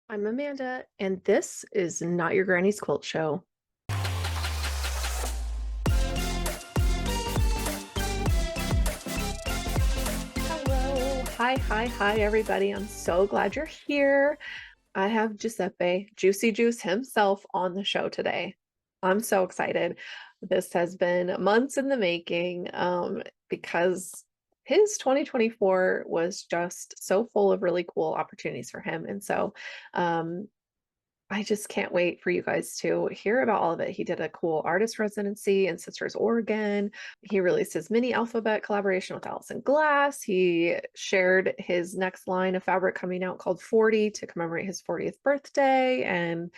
I'm Amanda, and this is Not Your Granny's Quilt Show. Hello. Hi, everybody. I'm so glad you're here. I have Giuseppe, Giucy Giuce himself on the show today. I'm so excited. This has been months in the making because his 2024 was just so full of really cool opportunities for him. And so um, I just can't wait for you guys to hear about all of it. He did a cool artist residency in Sisters, Oregon. He released his mini alphabet collaboration with Alison Glass. He shared his next line of fabric coming out called 40 to commemorate his 40th birthday. And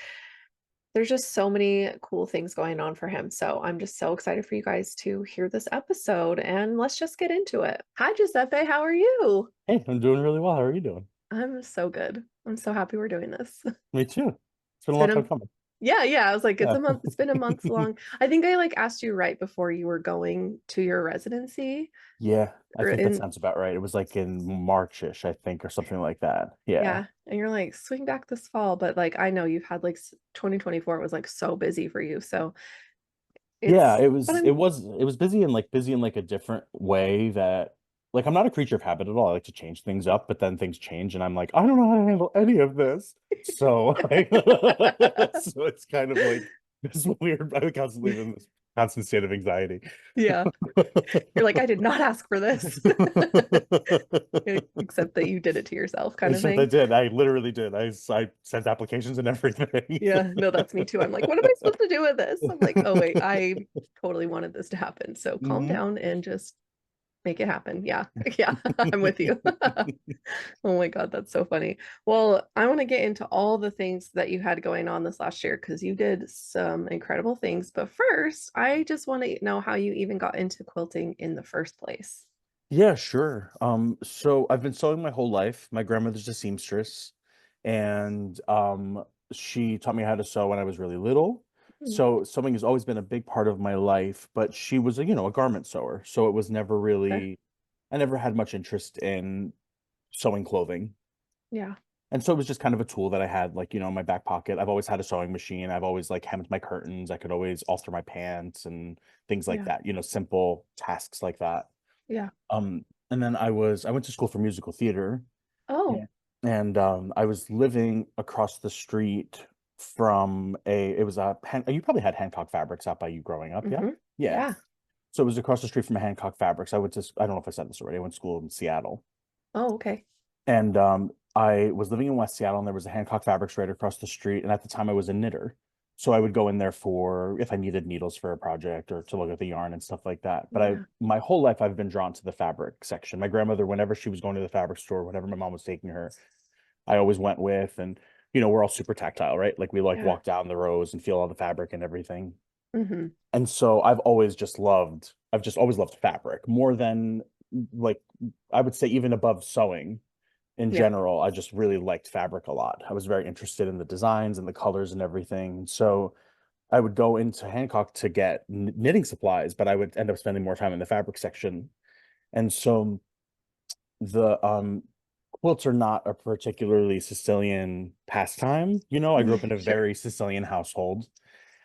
there's just so many cool things going on for him. So I'm just so excited for you guys to hear this episode. And let's just get into it. Hi, Giuseppe. How are you? Hey, I'm doing really well. How are you doing? I'm so good. I'm so happy we're doing this. Me too. It's been It's a long been a time coming. Yeah, I was like, it's Yeah. a month. It's been a month long. I think I like asked you right before you were going to your residency. Yeah, I Or think that in sounds about right. It was like in March-ish, I think, or something like that. Yeah. Yeah, and you're like, swing back this fall, but like I know you've had like 2024 was like so busy for you. So Yeah, it's but it was busy in like a different way that like I'm not a creature of habit at all. I like to change things up, but then things change and I'm like, I don't know how to handle any of this. So so it's kind of like this weird, I'm constantly in this constant state of anxiety. yeah, you're like, I did not ask for this. Except that you did it to yourself kind of Except I thing. did. I literally did. I sent applications and everything. Yeah, no, that's me too. I'm like, what am I supposed to do with this? I'm like, oh wait, I totally wanted this to happen. So calm Mhm. down and just make it happen. Yeah. Yeah. I'm with you. Oh my God, that's so funny. Well, I want to get into all the things that you had going on this last year because you did some incredible things. But first, I just want to know how you even got into quilting in the first place. Yeah, sure. So I've been sewing my whole life. My grandmother's a seamstress, and she taught me how to sew when I was really little. Mm. So sewing has always been a big part of my life, but she was a garment sewer. So it was never Okay. really, I never had much interest in sewing clothing. Yeah. And so it was just kind of a tool that I had, like, in my back pocket. I've always had a sewing machine. I've always like hemmed my curtains. I could always alter my pants and things like Yeah. that, simple tasks like that. Yeah. Um, and then I went to school for musical theater. Oh, Yeah. And I was living across the street from it was you probably had Hancock Fabrics out by you growing up, yeah? hmm. Yeah. Yeah. So it was across the street from Hancock Fabrics. I don't know if I said this already. I went to school in Seattle. Oh, okay. And I was living in West Seattle, and there was a Hancock Fabrics right across the street. And at the time, I was a knitter, so I would go in there for if I needed needles for a project or to look at the yarn and stuff like that. But Yeah. my whole life, I've been drawn to the fabric section. My grandmother, whenever she was going to the fabric store, whenever my mom was taking her, I always went with. And we're all super tactile, right? Like we like Yeah. walk down the rows and feel all the fabric and everything. hmm. And so I've just always loved fabric more than like I would say even above sewing in Yeah. general. I just really liked fabric a lot. I was very interested in the designs and the colors and everything. So I would go into Hancock to get knitting supplies, but I would end up spending more time in the fabric section. And so the quilts are not a particularly Sicilian pastime. I grew up in a Sure. very Sicilian household.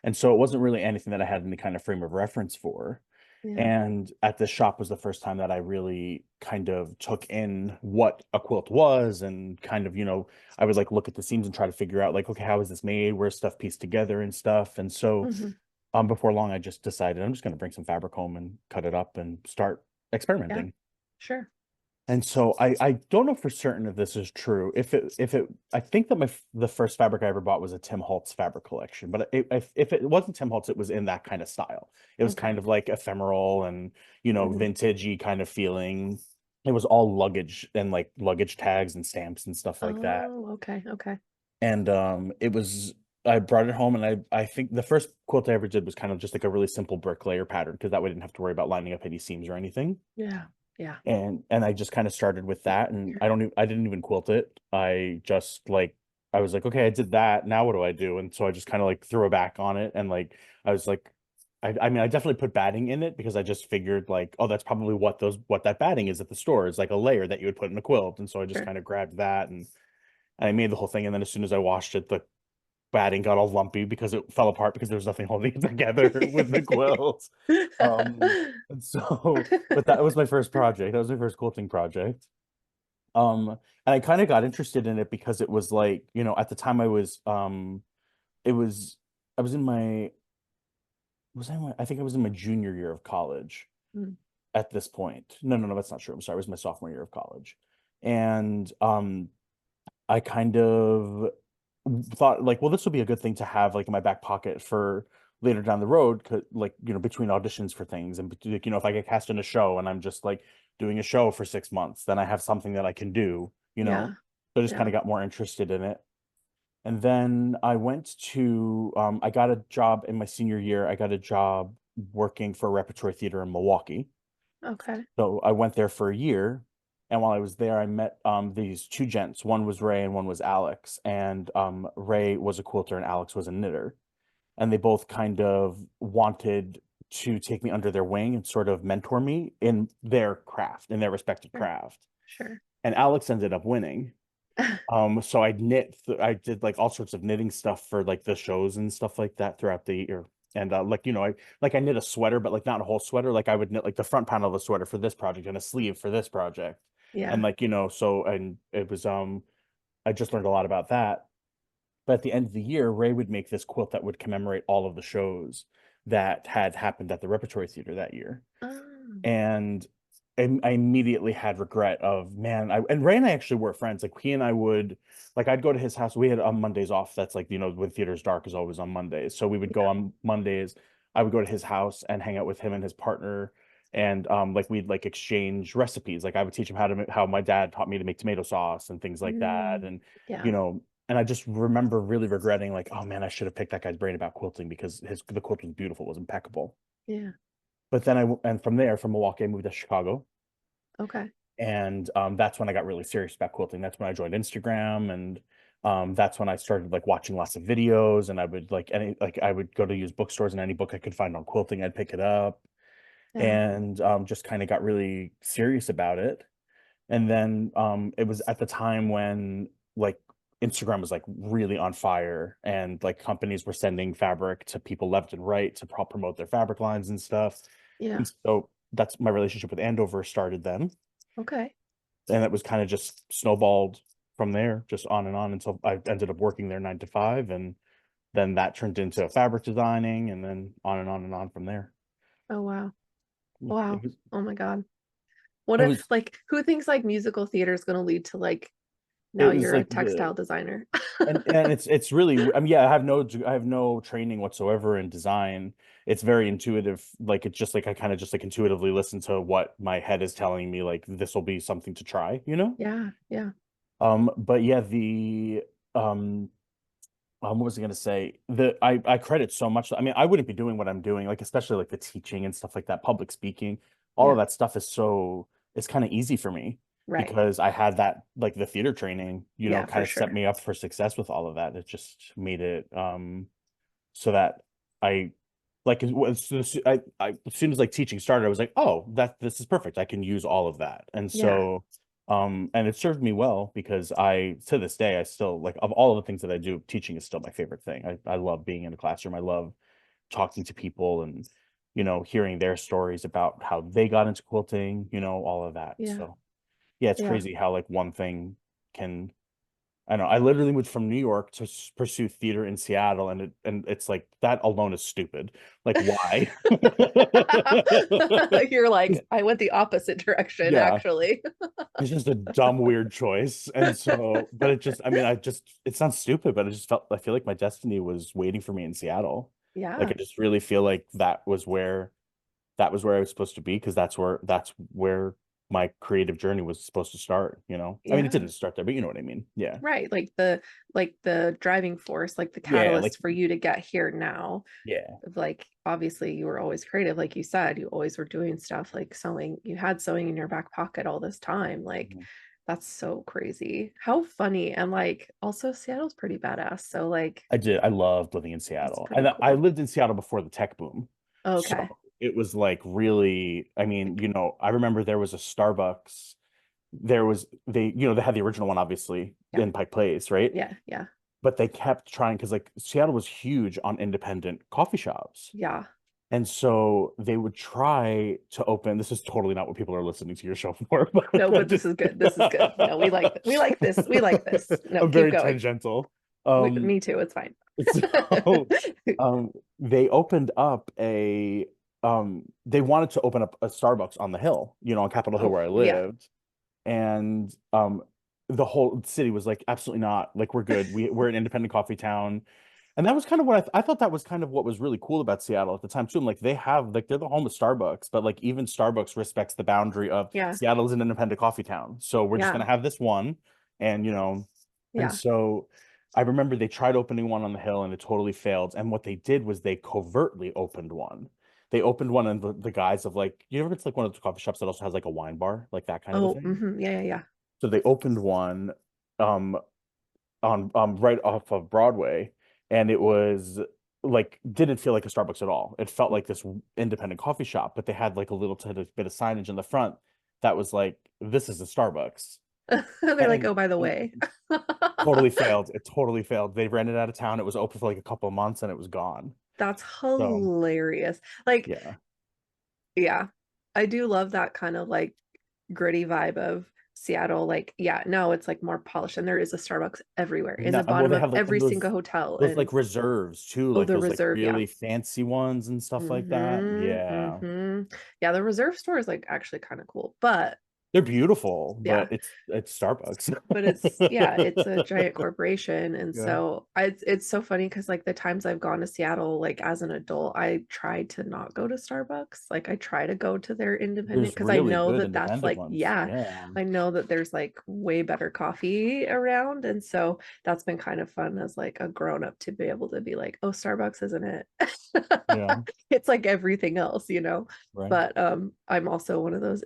And so it wasn't really anything that I had any kind of frame of reference for. Yeah. And at the shop was the first time that I really kind of took in what a quilt was and kind of, I would like look at the seams and try to figure out like, okay, how is this made? Where's stuff pieced together and stuff? And so hmm. before long, I just decided I'm just going to bring some fabric home and cut it up and start Yeah. experimenting. Sure. And so I don't know for certain if this is true. If it I think that the first fabric I ever bought was a Tim Holtz fabric collection, but if it wasn't Tim Holtz, it was in that kind of style. It was Okay. kind of like ephemeral and hmm. vintagey kind of feeling. It was all luggage and like luggage tags and stamps and stuff like that. Oh, okay. Okay. And it was I brought it home and I think the first quilt I ever did was kind of just like a really simple bricklayer pattern because that way I didn't have to worry about lining up any seams or anything. Yeah. Yeah. And I just kind of started with that, and I didn't even quilt it. I was like, okay, I did that. Now what do I do? And so I just kind of like threw it back on it, and like I was like, I mean, I definitely put batting in it because I just figured like, oh, that's probably what that batting is at the store. It's like a layer that you would put in a quilt, and so I just Sure. kind of grabbed that, and and I made the whole thing. And then as soon as I washed it, the batting got all lumpy because it fell apart because there was nothing holding it together with the quilt. And so, but that was my first project. That was my first quilting project. And I kind of got interested in it because it was like, at the time it was, I was in my, I think I was in my junior year of college Mm, at this point. No, no, no, that's not true. I'm sorry. It was my sophomore year of college. And I kind of thought like, well, this would be a good thing to have like in my back pocket for later down the road, like, between auditions for things and like, if I get cast in a show and I'm just like doing a show for 6 months, then I have something that I can do. yeah, So I just kind yeah. of got more interested in it. And then I got a job in my senior year. I got a job working for a repertory theater in Milwaukee. Okay. So I went there for a year. And while I was there, I met these two gents. One was Ray and one was Alex. And Ray was a quilter and Alex was a knitter. And they both kind of wanted to take me under their wing and sort of mentor me in their craft, in their respective Sure. craft. Sure. And Alex ended up winning. So I did like all sorts of knitting stuff for like the shows and stuff like that throughout the year. And like, I knit a sweater, but like not a whole sweater. Like I would knit like the front panel of a sweater for this project and a sleeve for this project. And Yeah. like, so and it was I just learned a lot about that. But at the end of the year, Ray would make this quilt that would commemorate all of the shows that had happened at the Repertory Theater that year. Oh, And I immediately had regret of, man, and Ray and I actually were friends. Like he and I would, like I'd go to his house. We had on Mondays off. That's like, when theater's dark is always on Mondays. So we would go yeah. on Mondays. I would go to his house and hang out with him and his partner. And like we'd like exchange recipes. Like I would teach him how my dad taught me to make tomato sauce and things like that. Mm, And, you yeah. know, and I just remember really regretting like, oh man, I should have picked that guy's brain about quilting because the quilt was beautiful, it was impeccable. Yeah. But then and from there, from Milwaukee, I moved to Chicago, Okay. and that's when I got really serious about quilting. That's when I joined Instagram, and that's when I started like watching lots of videos, and I would I would go to used bookstores, and any book I could find on quilting, I'd pick it up, Yeah. and just kind of got really serious about it. And then it was at the time when like Instagram was like really on fire, and like companies were sending fabric to people left and right to promote their fabric lines and stuff. Yeah. And so that's my relationship with Andover started then. Okay. And it was kind of just snowballed from there, just on and on until I ended up working there 9 to 5. And then that turned into fabric designing and then on and on and on from there. Oh, wow. It Wow. was, Oh my God. What it a was, like who thinks like musical theater is going to lead to like now it was you're a like textile designer? and it's really, I mean, yeah, I have no training whatsoever in design. It's very intuitive. Like it's just like I kind of just like intuitively listen to what my head is telling me, like this will be something to try. Yeah. Yeah. But yeah, um what was I gonna say? I credit so much. I mean, I wouldn't be doing what I'm doing, like especially like the teaching and stuff like that, public speaking, all of Yeah. that stuff it's kind of easy for me Right. because I had that like the theater training, Yeah, kind for of set sure. me up for success with all of that. It just made it so that I like as soon as like teaching started, I was like, oh, this is perfect. I can use all of that. And Yeah. so and it served me well because I to this day I still like of all of the things that I do, teaching is still my favorite thing. I love being in a classroom. I love talking to people and hearing their stories about how they got into quilting, all of that. Yeah. So yeah, it's Yeah. crazy how like one thing can I know. I literally moved from New York to pursue theater in Seattle, and it's like that alone is stupid. Like, why? You're like, I went the opposite direction, Yeah, actually. it's just a dumb, weird choice. And so, but I mean, it sounds stupid, but I feel like my destiny was waiting for me in Seattle. Like, I Yeah. just really feel like that was where I was supposed to be because that's where my creative journey was supposed to start. I mean, it Yeah. didn't start there, but you know what I mean. Yeah. Right. Like the driving force, like the Yeah. Like, catalyst for you to get here now. yeah. Like obviously you were always creative, like you said, you always were doing stuff like sewing. You had sewing in your back pocket all this time. Like Mhm. that's so crazy. How funny. And like also Seattle's pretty badass. So like I did. I loved living in that's Seattle. pretty And I cool. lived in Seattle before the tech boom. So Okay. it was like really, I mean, I remember there was a Starbucks there was they had the original one obviously Yeah. in Pike Place, right? Yeah. Yeah. But they kept trying because like Seattle was huge on independent coffee shops. Yeah. And so they would try to open. This is totally not what people are listening to your show for, but No, I but this just is good. This is good. No, we like this. We like this. No, I'm keep very going. tangential. Um, Me too. It's fine. so they opened up they wanted to open up a Starbucks on the hill, on Capitol Hill Oh, where I yeah. lived. And the whole city was like, absolutely not. Like, we're good. We're an independent coffee town. And that was kind of what I thought that was kind of what was really cool about Seattle at the time too. I'm like, they're the home of Starbucks, but like even Starbucks respects the boundary of Yeah. Seattle is an independent coffee town. So we're just Yeah. gonna have this one. And and Yeah. so I remember they tried opening one on the hill and it totally failed. And what they did was they covertly opened one. They opened one in the guise of like, you ever get to like one of those coffee shops that also has like a wine bar, like that kind of a Oh, thing? yeah, yeah, yeah. So they opened one um on right off of Broadway, and it was like didn't feel like a Starbucks at all. It felt like this independent coffee shop, but they had like a little bit of signage in the front that was like, this is a Starbucks. They're like, And oh, by the it way. totally failed. It totally failed. They ran it out of town. It was open for like a couple of months and it was gone. That's So hilarious. Like, yeah. yeah, I do love that kind of like gritty vibe of Seattle. Like, yeah, no, it's like more polished, and there is a Starbucks everywhere in No, the well, bottom they of have like every single those hotel. those And like reserves too, oh, like the those like reserve, yeah. really fancy ones and stuff like that. Yeah. Yeah, the reserve store is like actually kind of cool, but They're beautiful, yeah, but it's Starbucks. but it's yeah, it's a giant corporation. And Yeah. so it's so funny because like the times I've gone to Seattle, like as an adult, I try to not go to Starbucks. Like I try to go to their independent There's because I really know good that that's independent like, ones. yeah, Yeah. I know that there's like way better coffee around. And so that's been kind of fun as like a grown up to be able to be like, oh, Starbucks isn't it? Yeah. It's like everything else, you know. Right. But I'm also one of those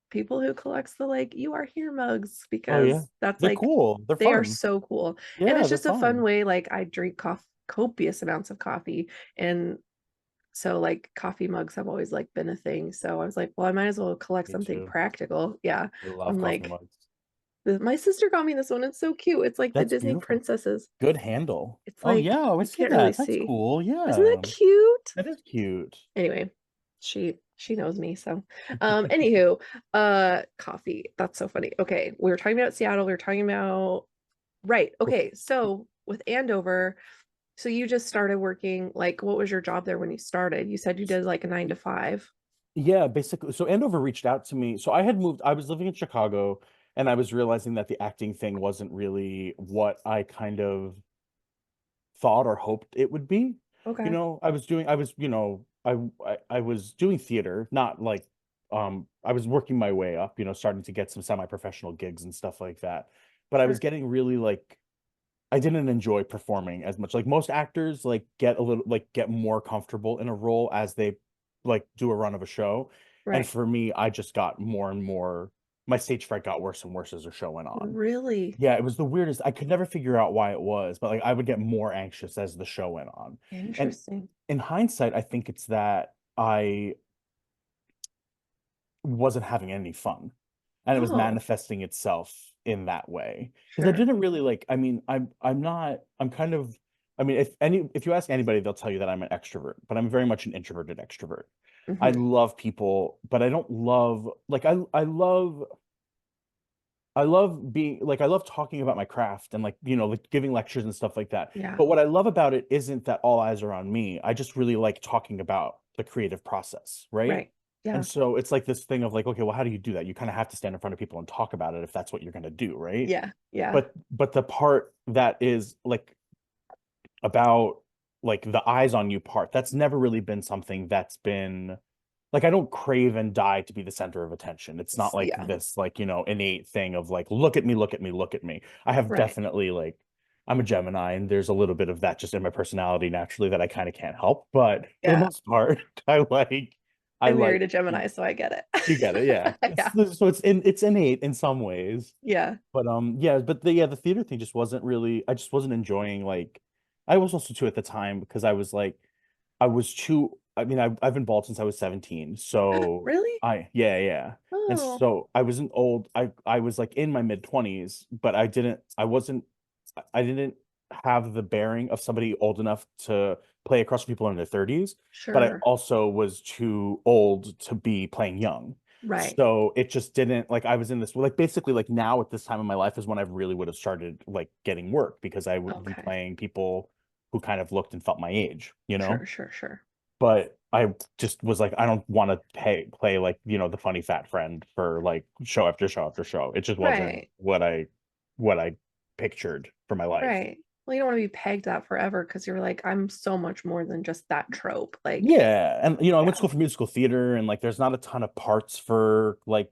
people who collects the like you are here mugs Oh yeah. because that's They're like cool. They're they are fun. so cool. And Yeah, it's they're just a fun fun. way. Like I drink copious amounts of coffee. And so like coffee mugs have always like been a thing. So I was like, well, I might as well collect Me something too. practical. Yeah. I love I'm coffee like, mugs. my sister got me this one. It's so cute. It's like the That's Disney beautiful. princesses. Good handle. It's Oh like yeah, I you see can't really that. That's see. cool. Isn't that Yeah. cute? That is cute. Anyway, she knows me. So anywho, coffee. That's so funny. Okay, we were talking about Seattle, we were talking about right. Okay, so with Andover, so you just started working, like what was your job there when you started? You said you did like a 9 to 5. Yeah, basically. So Andover reached out to me. So I was living in Chicago and I was realizing that the acting thing wasn't really what I kind of thought or hoped it would be. Okay. I was doing theater, not like I was working my way up, starting to get some semi-professional gigs and stuff like that. But I was Sure. getting really like I didn't enjoy performing as much. Like most actors like get more comfortable in a role as they like do a run of a show. And Right. for me, I just got more and more my stage fright got worse and worse as the show went on. Really Yeah, it was the weirdest. I could never figure out why it was, but like I would get more anxious as the show went on. And interesting. in hindsight, I think it's that I wasn't having any fun. And it was Oh, manifesting itself in that way. Because I sure. didn't really like, I mean, I'm not, I'm kind of, I mean, if you ask anybody, they'll tell you that I'm an extrovert, but I'm very much an introverted extrovert. I Hmm. love people, but I don't love like I love being like I love talking about my craft and like like giving lectures and stuff like that. Yeah. But what I love about it isn't that all eyes are on me. I just really like talking about the creative process, right? Right. Yeah. And so it's like this thing of like, okay, well, how do you do that? You kind of have to stand in front of people and talk about it if that's what you're going to do, right? Yeah. Yeah. But the part that is like about like the eyes on you part, that's never really been something that's been like I don't crave and die to be the center of attention. It's not like Yeah. this like, innate thing of like, look at me, look at me, look at me. I have Right. definitely like I'm a Gemini and there's a little bit of that just in my personality naturally that I kind of can't help. But for the Yeah. most part, I I like married a Gemini, so I get you get it, yeah. it. Yeah. So it's innate in some ways. Yeah. But yeah, but the theater thing just wasn't really I just wasn't enjoying like I was also too at the time because I was like I was too I mean, I've been bald since I was 17. So Really? yeah, yeah. And Oh, so I wasn't old. I was like in my mid 20s, but I didn't have the bearing of somebody old enough to play across from people in their 30s, but I sure. also was too old to be playing young. Right. So it just didn't like I was in this like basically like now at this time in my life is when I really would have started like getting work because I would be Okay. playing people who kind of looked and felt my age, you Sure, know? sure, sure. But I just was like, I don't want to play like, the funny fat friend for like show after show after show. It just wasn't Right. what I pictured for my life. Right. Well, you don't want to be pegged at forever because you're like, I'm so much more than just that trope. Like, Yeah. And I went to yeah, school for musical theater and like there's not a ton of parts for like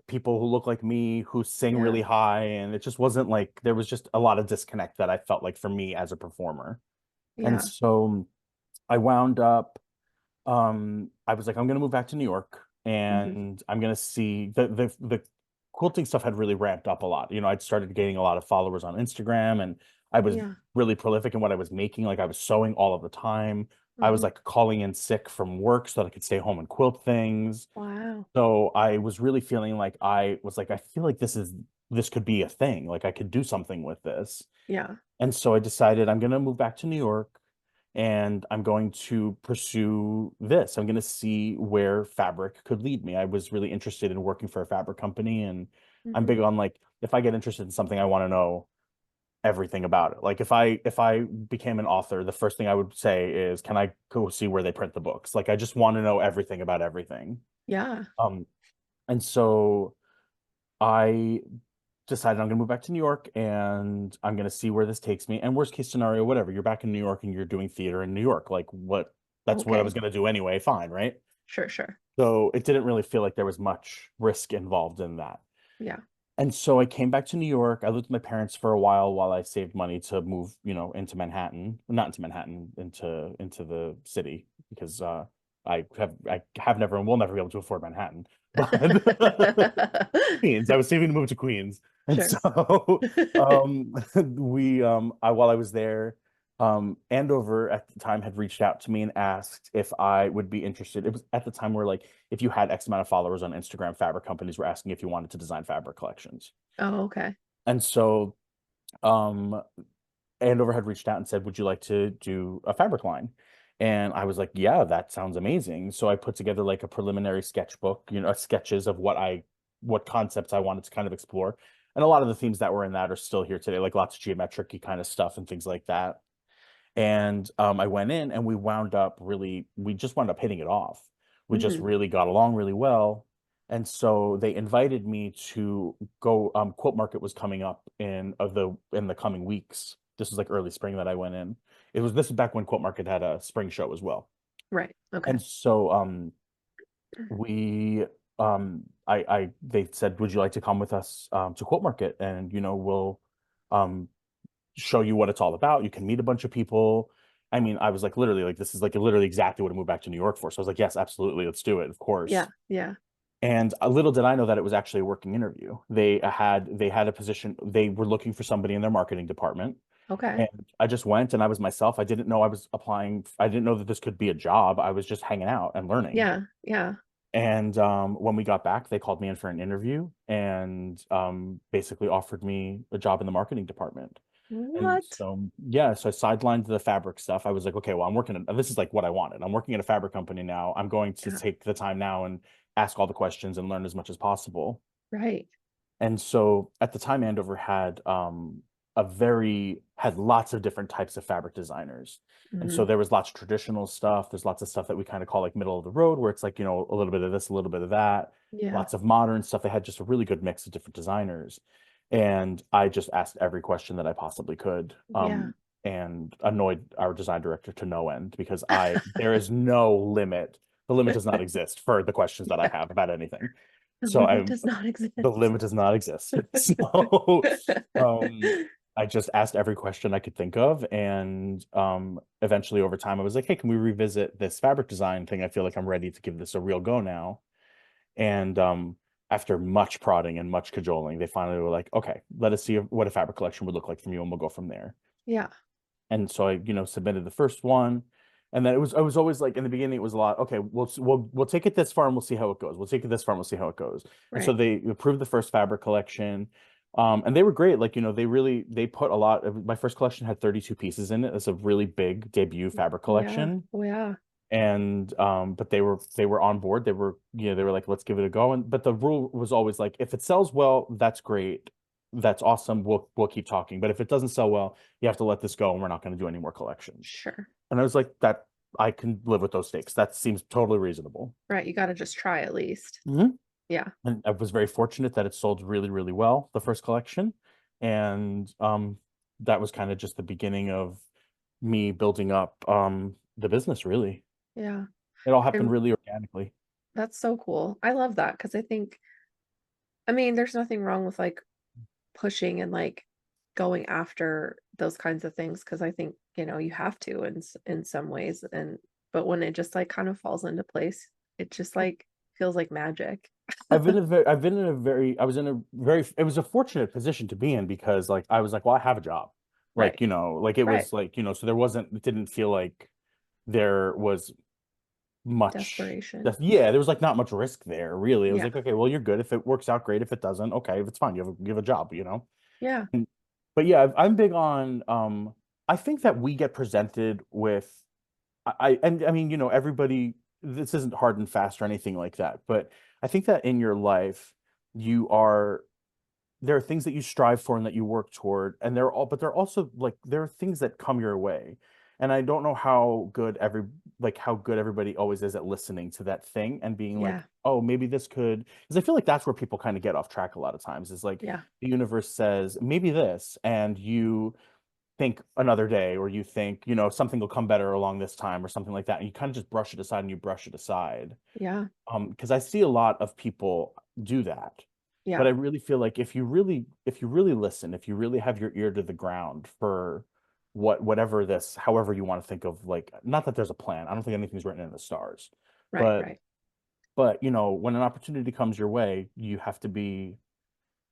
people who look like me who sing yeah, really high and it just wasn't like there was just a lot of disconnect that I felt like for me as a performer. And yeah. so I wound up I was like, I'm gonna move back to New York Hmm. and I'm gonna see the quilting stuff had really ramped up a lot. I'd started gaining a lot of followers on Instagram and I was Yeah. really prolific in what I was making. Like I was sewing all of the time. I was Hmm. like calling in sick from work so that I could stay home and quilt things. Wow. So I was really feeling like I was like, I feel like this could be a thing. Like I could do something with this. Yeah. And so I decided I'm going to move back to New York and I'm going to pursue this. I'm going to see where fabric could lead me. I was really interested in working for a fabric company and I'm Hmm. big on like if I get interested in something, I want to know everything about it. Like if I became an author, the first thing I would say is, can I go see where they print the books? Like I just want to know everything about everything. Yeah. Um, and so I decided I'm going to move back to New York and I'm going to see where this takes me. And worst case scenario, whatever, you're back in New York and you're doing theater in New York. Like that's what I was Okay. going to do anyway. Fine. Right. Sure, sure. So it didn't really feel like there was much risk involved in that. Yeah. And so I came back to New York. I lived with my parents for a while I saved money to move, into Manhattan, not into Manhattan, into the city because I have never and will never be able to afford Manhattan. But Queens. I was saving to move to Queens. And Sure. so we while I was there, Andover at the time had reached out to me and asked if I would be interested. It was at the time where like if you had X amount of followers on Instagram, fabric companies were asking if you wanted to design fabric collections. Oh, okay. And so um Andover had reached out and said, would you like to do a fabric line? And I was like, yeah, that sounds amazing. So I put together like a preliminary sketchbook, sketches of what concepts I wanted to kind of explore. And a lot of the themes that were in that are still here today, like lots of geometric kind of stuff and things like that. And I went in and we just wound up hitting it off. We just Hmm. really got along really well. And so they invited me to go, Quilt Market was coming up in the coming weeks. This was like early spring that I went in. This was back when Quilt Market had a spring show as well. Right. Okay. And so we they said, would you like to come with us to Quilt Market? And we'll um show you what it's all about. You can meet a bunch of people. I mean, I was like literally like this is like literally exactly what I moved back to New York for. So I was like, yes, absolutely, let's do it, of Yeah. course. Yeah. And a little did I know that it was actually a working interview. They had a position. They were looking for somebody in their marketing department. Okay. And I just went and I was myself. I didn't know I was applying. I didn't know that this could be a job. I was just hanging out and learning. Yeah. Yeah. And when we got back, they called me in for an interview and basically offered me a job in the marketing department. And What? so, yeah, so I sidelined the fabric stuff. I was like, okay, well, this is like what I wanted. I'm working at a fabric company now. I'm going to Yeah. take the time now and ask all the questions and learn as much as possible. Right. And so at the time, Andover had lots of different types of fabric designers. And so Hmm. there was lots of traditional stuff. There's lots of stuff that we kind of call like middle of the road, where it's like, a little bit of this, a little bit of that, Yeah. lots of modern stuff. They had just a really good mix of different designers. And I just asked every question that I possibly could, Yeah. and annoyed our design director to no end because there is no limit. The limit does not exist for the questions that I Yeah. have about anything. The So limit I does not the exist. limit does not exist. So um I just asked every question I could think of and eventually over time I was like, hey, can we revisit this fabric design thing? I feel like I'm ready to give this a real go now. And after much prodding and much cajoling, they finally were like, okay, let us see what a fabric collection would look like from you and we'll go from there. Yeah. And so I, submitted the first one And then I was always like in the beginning, it was a lot. Okay, we'll take it this far and we'll see how it goes. We'll take it this far and we'll see how it goes. And so Right. they approved the first fabric collection. And they were great. Like, they put a lot of my first collection had 32 pieces in it. It's a really big debut fabric Yeah. collection. Oh, yeah. And but they were on board. They were like, let's give it a go. And but the rule was always like, if it sells well, that's great. That's awesome. We'll keep talking. But if it doesn't sell well, you have to let this go and we're not going to do any more collections. Sure. And I was like, that I can live with those stakes. That seems totally reasonable. Right. You got to just try at least. Mhm. Yeah. And I was very fortunate that it sold really, really well, the first collection. And that was kind of just the beginning of me building up the business, really. Yeah. It all happened And really organically. that's so cool. I love that because I think, I mean, there's nothing wrong with like pushing and like going after those kinds of things because I think, you have to in some ways. And but when it just like kind of falls into place, it just like feels like magic. I was in a very, it was a fortunate position to be in because like, I was like, well, I have a job. Like, Right. like it Right. was like, so it didn't feel like there was much, Desperation. yeah, there was like not much risk there, really. It was Yeah. like, okay, well, you're good. If it works out, great. If it doesn't, okay, if it's fine, you have a job. Yeah. And, but yeah, I'm big on, I think that we get presented with, and I mean, everybody, this isn't hard and fast or anything like that, but I think that in your life, you are, there are things that you strive for and that you work toward, and but they're also like, there are things that come your way. And I don't know how good everybody always is at listening to that thing and being like, Yeah. oh, maybe this could, because I feel like that's where people kind of get off track a lot of times, is like Yeah. the universe says, maybe this, and you think another day, or you think, something will come better along this time or something like that. And you kind of just brush it aside and you brush it aside. Yeah. Because I see a lot of people do that. Yeah. But I really feel like if you really listen, if you really have your ear to the ground for whatever this, however you want to think of, like, not that there's a plan. I don't think anything's written in the stars. Right. But Right. when an opportunity comes your way, you have to be,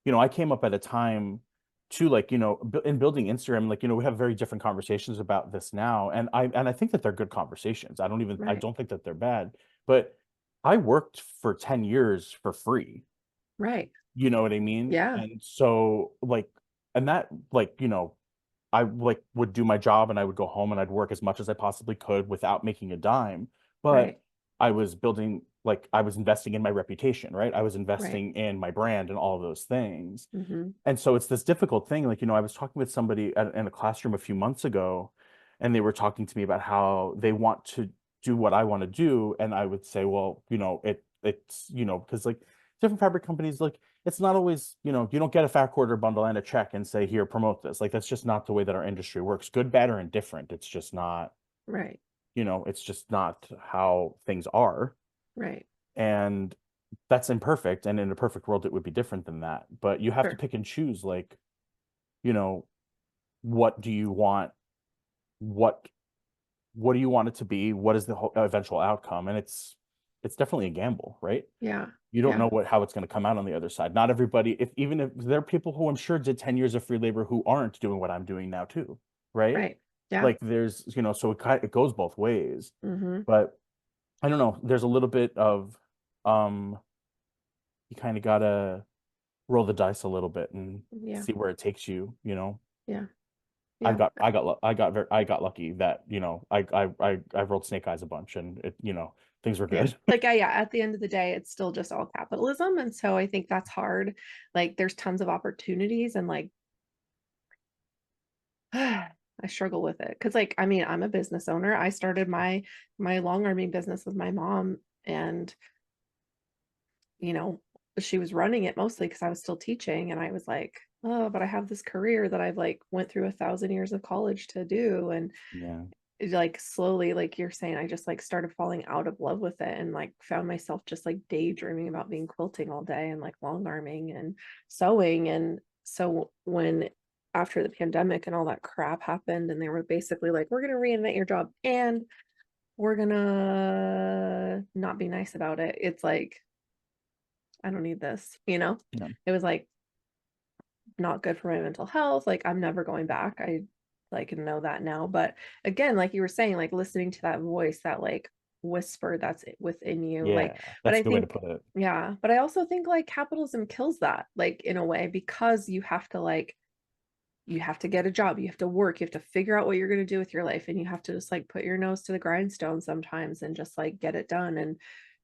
I came up at a time too, like, in building Instagram, like, we have very different conversations about this now. And I think that they're good conversations. I Right. don't think that they're bad. But I worked for 10 years for free. Right. You know what I mean? Yeah. And so like, and that, like, I like would do my job and I would go home and I'd work as much as I possibly could without making a dime. Right. But I was investing in my reputation, right? I was Right. investing in my brand and all of those things. Hmm. And so it's this difficult thing. Like, I was talking with somebody in a classroom a few months ago, and they were talking to me about how they want to do what I want to do. And I would say, well, because like different fabric companies, like, it's not always, you don't get a fat quarter bundle and a check and say, here, promote this. Like, that's just not the way that our industry works. Good, bad, or indifferent. Right. It's just not how things are. Right. And that's imperfect. And in a perfect world, it would be different than that. But you have to Sure. pick and choose, like, you know, what do you want? What what do you want it to be? What is the eventual outcome? And it's definitely a gamble, right? Yeah. You don't Yeah. know how it's going to come out on the other side. Not everybody, if there are people who I'm sure did 10 years of free labor who aren't doing what I'm doing now too, right? Right. Yeah. Like, there's, so it goes both ways. Hmm. But I don't know, there's a little bit of, um you kind of gotta roll the dice a little bit and Yeah. see where it takes you. Yeah. Yeah. I got lucky that, I rolled snake eyes a bunch, and things were Yeah. good. Like, yeah, at the end of the day, it's still just all capitalism. And so I think that's hard. Like, there's tons of opportunities and like, I struggle with it. Cause like, I mean, I'm a business owner. I started my long arming business with my mom and, you know, she was running it mostly because I was still teaching. And I was like, oh, but I have this career that I've like went through 1,000 years of college to do. And Yeah. like slowly, like you're saying, I just like started falling out of love with it and like found myself just like daydreaming about being quilting all day and like long arming and sewing. And so when after the pandemic and all that crap happened, and they were basically like, we're gonna reinvent your job and we're gonna not be nice about it. It's like, I don't need this. Yeah. It was like not good for my mental health. Like I'm never going back. like know that now. But again, like you were saying, like listening to that voice, that like whisper that's within you, like, Yeah, but that's I a good way to think, put it. yeah, but I also think like capitalism kills that, like in a way, because you have to like, you have to get a job, you have to work, you have to figure out what you're going to do with your life, and you have to just like put your nose to the grindstone sometimes and just like get it done.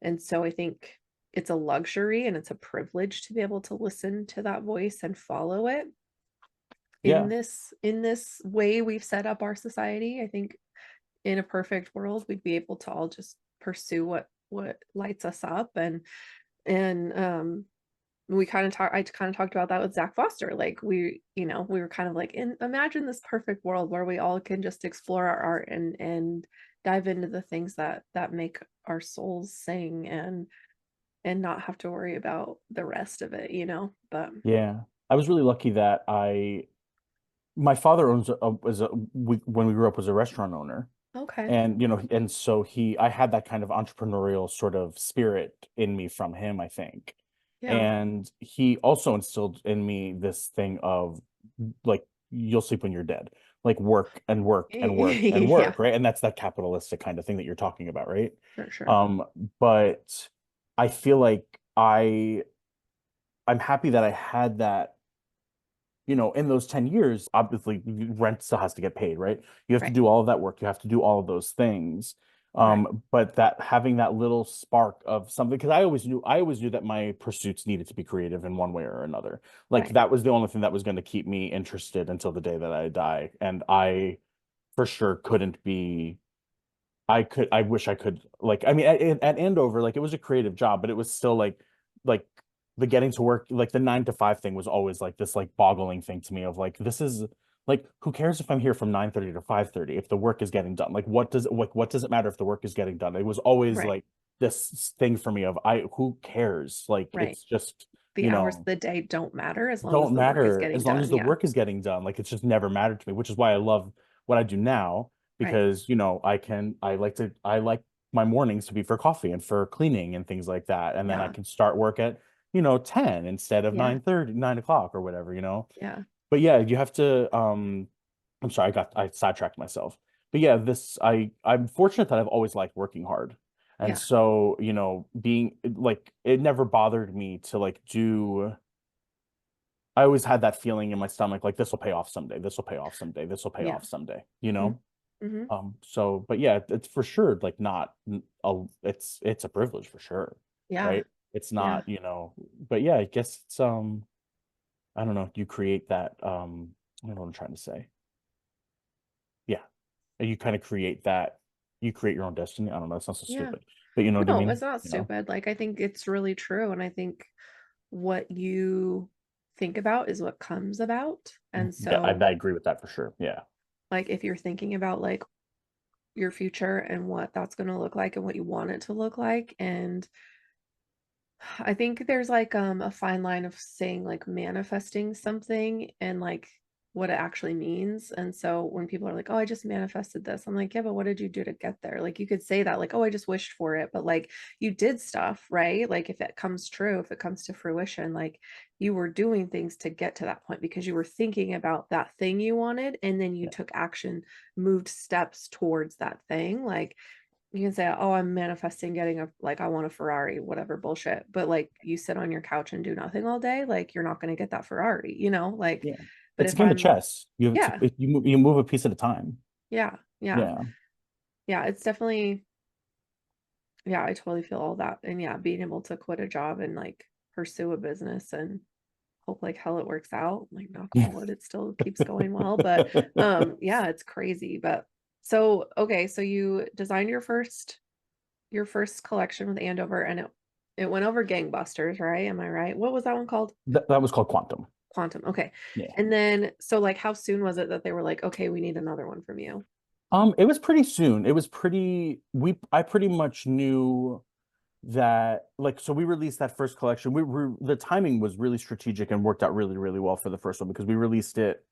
And so I think it's a luxury and it's a privilege to be able to listen to that voice and follow it Yeah, in this way we've set up our society. I think in a perfect world we'd be able to all just pursue what lights us up. And we kind of talked I kind of talked about that with Zach Foster. Like we, you know, we were kind of like, in imagine this perfect world where we all can just explore our art and dive into the things that make our souls sing and not have to worry about the rest of it, you know. But yeah. I was really lucky that my father owns when we grew up was a restaurant owner. okay. And and so I had that kind of entrepreneurial sort of spirit in me from him, I think. Yeah. And he also instilled in me this thing of like, you'll sleep when you're dead, like work and work and work and Yeah, work, right? And that's that capitalistic kind of thing that you're talking about, right? for sure. Um, but I feel like I'm happy that I had that, in those 10 years. Obviously rent still has to get paid, right? You have to Right. do all of that work. You have to do all of those things. Right. But that having that little spark of something, because I always knew that my pursuits needed to be creative in one way or another. Like Right. that was the only thing that was going to keep me interested until the day that I die. And I for sure couldn't be I wish I could, like, I mean, at Andover, like, it was a creative job, but it was still like the getting to work, like the 9 to 5 thing was always like this, like, boggling thing to me of like, this is like, who cares if I'm here from 9:30 to 5:30 if the work is getting done? Like, what does it matter if the work is getting done? It was always Right. like this thing for me of, who cares? Like, Right. it's just, The hours of the day don't matter as long as don't the work is matter getting as long as done. the Yeah. work is getting done. Like, it's just never mattered to me, which is why I love what I do now, Right. because I like my mornings to be for coffee and for cleaning and things like that. And then I Yeah. can start work at 10 instead of Yeah. 9:30, 9 o'clock or whatever. Yeah. But yeah, you have to I'm sorry, I sidetracked myself. But yeah, I'm fortunate that I've always liked working hard. And Yeah. so, being like, it never bothered me to like do I always had that feeling in my stomach, like, this will pay off someday. This will pay off someday. This will pay Yeah. off someday, Mm-hmm. So, but yeah, it's for sure like not it's a privilege for sure, Yeah. right? It's Yeah. not, but yeah, I guess it's I don't know, you create that I don't know what I'm trying to say. Yeah. You kind of create that, you create your own destiny. I don't know, it sounds so Yeah. stupid, but you know what I No, mean? it's not stupid. Like I think it's really true. And I think what you think about is what comes about. And so I agree with that for sure. Yeah. like if you're thinking about like your future and what that's going to look like and what you want it to look like, and I think there's like a fine line of saying like manifesting something and like what it actually means. And so when people are like, "Oh, I just manifested this." I'm like, "Yeah, but what did you do to get there?" Like you could say that like, "Oh, I just wished for it," but like you did stuff, right? Like if it comes true, if it comes to fruition, like you were doing things to get to that point because you were thinking about that thing you wanted and then you Yeah. took action, moved steps towards that thing. Like you can say, "Oh, I'm manifesting getting a like I want a Ferrari," whatever bullshit. But like you sit on your couch and do nothing all day, like you're not going to get that Ferrari, you know? Like Yeah. but It's a if game of I'm chess. You have to, yeah, you move a piece at a time. yeah, yeah. Yeah. Yeah, it's definitely yeah, I totally feel all that. And yeah, being able to quit a job and like pursue a business and hope like hell it works out. Like knock on Yeah. wood, it still keeps going well. But yeah, it's crazy. But so okay, so you designed your first collection with Andover and it went over gangbusters, right? Am I right? What was that one called? That was called Quantum. Quantum. Okay. Yeah. And then so like how soon was it that they were like, "Okay, we need another one from you?" It was pretty soon. It was pretty I pretty much knew that, like, so we released that first collection. The timing was really strategic and worked out really, really well for the first one because we released it.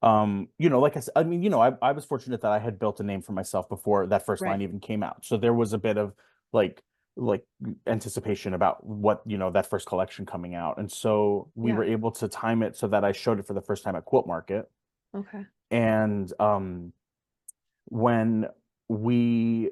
Like I said, I mean, I was fortunate that I had built a name for myself before that first line Right. even came out. So there was a bit of like like anticipation about what, that first collection coming out. And so we were Yeah. able to time it so that I showed it for the first time at Quilt Market. Okay. And when we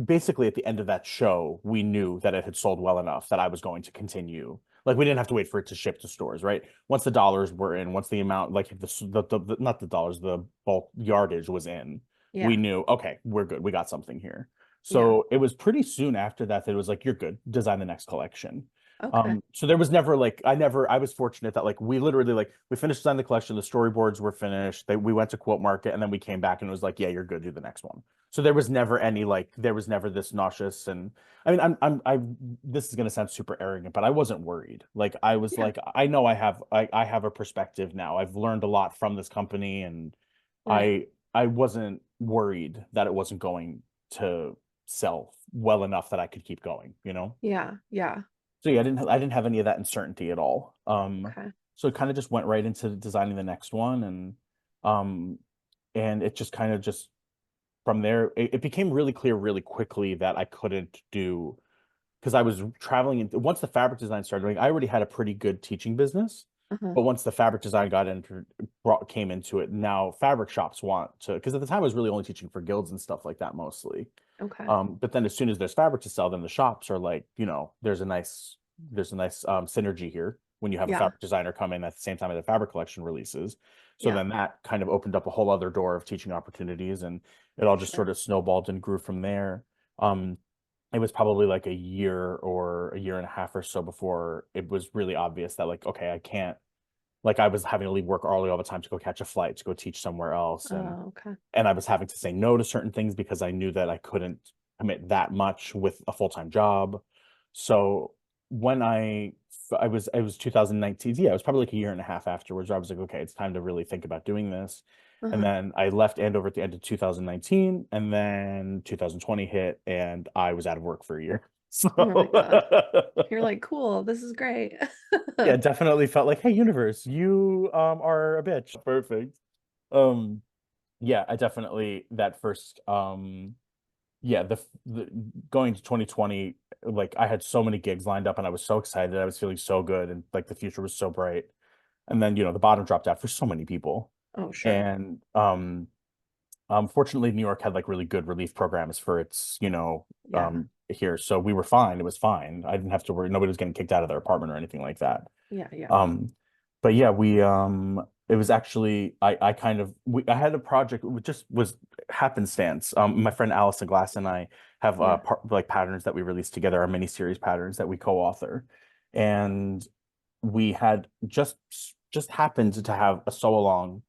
basically at the end of that show, we knew that it had sold well enough that I was going to continue. Like we didn't have to wait for it to ship to stores, right? Once the dollars were in, once the amount, like the not the dollars, the bulk yardage was in, we Yeah. knew, okay, we're good. We got something here. Yeah. So it was pretty soon after that that it was like, you're good. Design the next collection. Okay. So there was never like I was fortunate that like we literally like we finished designing the collection, the storyboards were finished. We went to Quilt Market and then we came back and it was like, yeah, you're good, do the next one. So there was never any like there was never this nauseous and I mean I this is gonna sound super arrogant, but I wasn't worried. Like I was Yeah. like I know I have a perspective now. I've learned a lot from this company and Right. I wasn't worried that it wasn't going to sell well enough that I could keep going, you know? Yeah. Yeah. So yeah, I didn't have any of that uncertainty at all. Okay. So it kind of just went right into designing the next one um and it just kind of just from there it became really clear really quickly that I couldn't do because I was traveling and once the fabric design started doing, I already had a pretty good teaching business. Uh-huh. But once the fabric design got into came into it, now fabric shops want to because at the time I was really only teaching for guilds and stuff like that mostly. Okay. But then as soon as there's fabric to sell, then the shops are like, there's a nice synergy here when you have a Yeah. fabric designer come in at the same time as the fabric collection releases. So Yeah. then that kind of opened up a whole other door of teaching opportunities, and it all just Sure. sort of snowballed and grew from there. Um, it was probably like a year or a year and a half or so before it was really obvious that like, okay, I can't like I was having to leave work early all the time to go catch a flight to go teach somewhere else, Oh, okay. and I was having to say no to certain things because I knew that I couldn't commit that much with a full-time job. So when I was 2019, yeah, it was probably like a year and a half afterwards where I was like, okay, it's time to really think about doing this. And Uh-huh. then I left Andover at the end of 2019, and then 2020 hit, and I was out of work for a year. Oh my So God. You're like, cool, this is great. yeah, definitely felt like, hey, universe, you are a bitch. Perfect. Um, yeah, I definitely that first yeah, the going to 2020, like I had so many gigs lined up and I was so excited. I was feeling so good and like the future was so bright. And then, the bottom dropped out for so many people. Oh, sure. And fortunately New York had like really good relief programs for its, Yeah. here. So we were fine. It was fine. I didn't have to worry. Nobody was getting kicked out of their apartment or anything like that. Yeah. Yeah. Um, but yeah, we it was actually I kind of I had a project it just was happenstance. My friend Alison Glass and I have Yeah. like patterns that we released together, our mini series patterns that we co-author, and we had just happened to have a sew along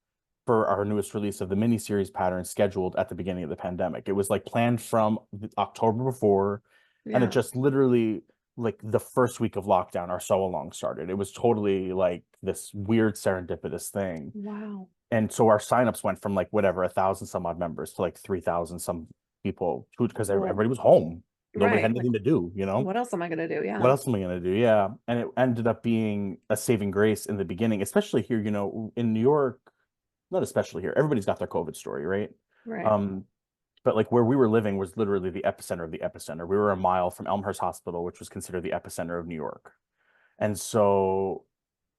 for our newest release of the mini series pattern scheduled at the beginning of the pandemic. It was like planned from October before, and it Yeah. just literally like the first week of lockdown, our sew along started. It was totally like this weird serendipitous thing. Wow. And so our signups went from like whatever, 1,000 some odd members to like 3,000 some people because Well, everybody was home. Nobody had right. Like, anything to do, you know? what else am I gonna do? What Yeah. else am I gonna do? Yeah. And it ended up being a saving grace in the beginning, especially here, in New York, not especially here. Everybody's got their COVID story, right? Right. Um, but like where we were living was literally the epicenter of the epicenter. We were a mile from Elmhurst Hospital, which was considered the epicenter of New York. And so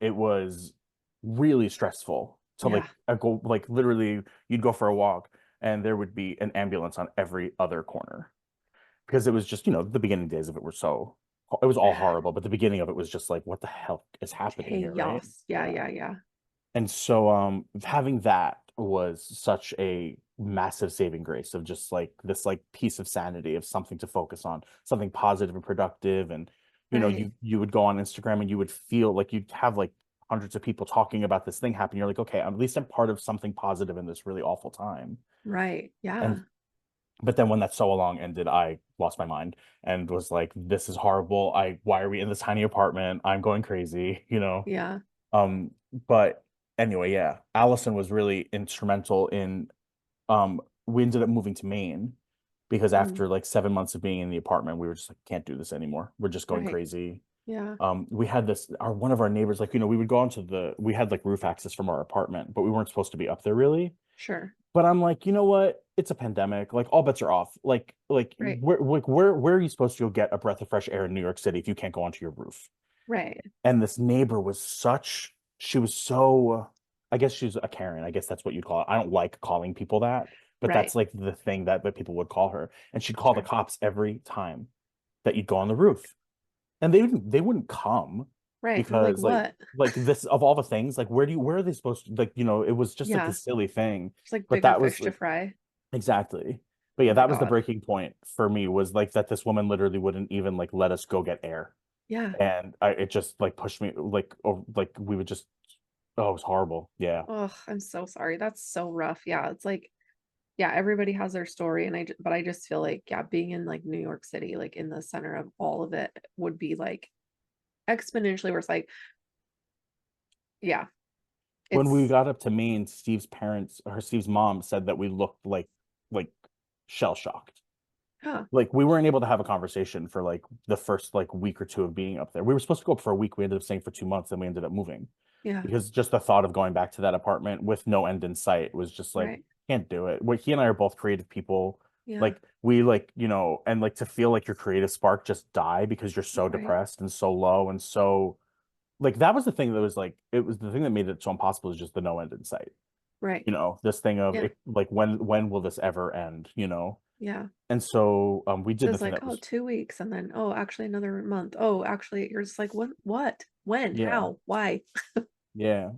it was really stressful to Yeah. go like literally you'd go for a walk and there would be an ambulance on every other corner because it was just, the beginning days of it were so it was all Bad. horrible, but the beginning of it was just like, what the hell is happening here, right? Chaos. Yeah. Yeah. Yeah. Yeah. And so having that was such a massive saving grace of just like this like piece of sanity of something to focus on, something positive and productive. And Right. you would go on Instagram and you would feel like you'd have like hundreds of people talking about this thing happening. You're like, okay, at least I'm part of something positive in this really awful time. Right. And Yeah. but then when that sew along ended, I lost my mind and was like, this is horrible. Why are we in this tiny apartment? I'm going crazy, Yeah. um, but anyway, yeah, Allison was really instrumental in we ended up moving to Maine because Mm. after like 7 months of being in the apartment, we were just like, can't do this anymore. We're just going Right. crazy. Yeah. We had one of our neighbors, like, we would go onto we had like roof access from our apartment, but we weren't supposed to be up there really. Sure. But I'm like, you know what? It's a pandemic. Like all bets are off. Right. Where are you supposed to go get a breath of fresh air in New York City if you can't go onto your roof? Right. And this neighbor she was so I guess she's a Karen. I guess that's what you'd call it. I don't like calling people that, but Right. that's like the thing that people would call her. And she'd call the Sure. cops every time that you'd go on the roof. And they wouldn't come Right. They're like, because what? like this of all the things, like where are they supposed to, like, it was just like Yeah. this silly thing. It's like But bigger that was fish to like fry. exactly. But Oh yeah, my that was the God. breaking point for me, was like that this woman literally wouldn't even like let us go get air. Yeah. And it just like pushed me like, oh, like we would just, oh, it was horrible. Yeah. Oh, I'm so sorry. That's so rough. Yeah. It's like, yeah, everybody has their story. And but I just feel like, yeah, being in like New York City, like in the center of all of it would be like exponentially worse. Like, yeah, When we it's, got up to Maine, Steve's mom said that we looked like shell shocked. huh. Like we weren't able to have a conversation for like the first like week or two of being up there. We were supposed to go up for a week. We ended up staying for 2 months, and we ended up moving Yeah. because just the thought of going back to that apartment with no end in sight was just like, Right. can't do it. What he and I are both creative people. Yeah. Like we like, and like to feel like your creative spark just die because you're so Right. depressed and so low and so like that was the thing that was like it was the thing that made it so impossible, is just the no end in sight. Right. This thing of Yeah. it, like when will this ever end? Yeah. And so we It did the was thing like, that oh, was 2 weeks, and then, oh, actually another month. Oh, actually, you're just like, what, when, yeah, how, why? yeah.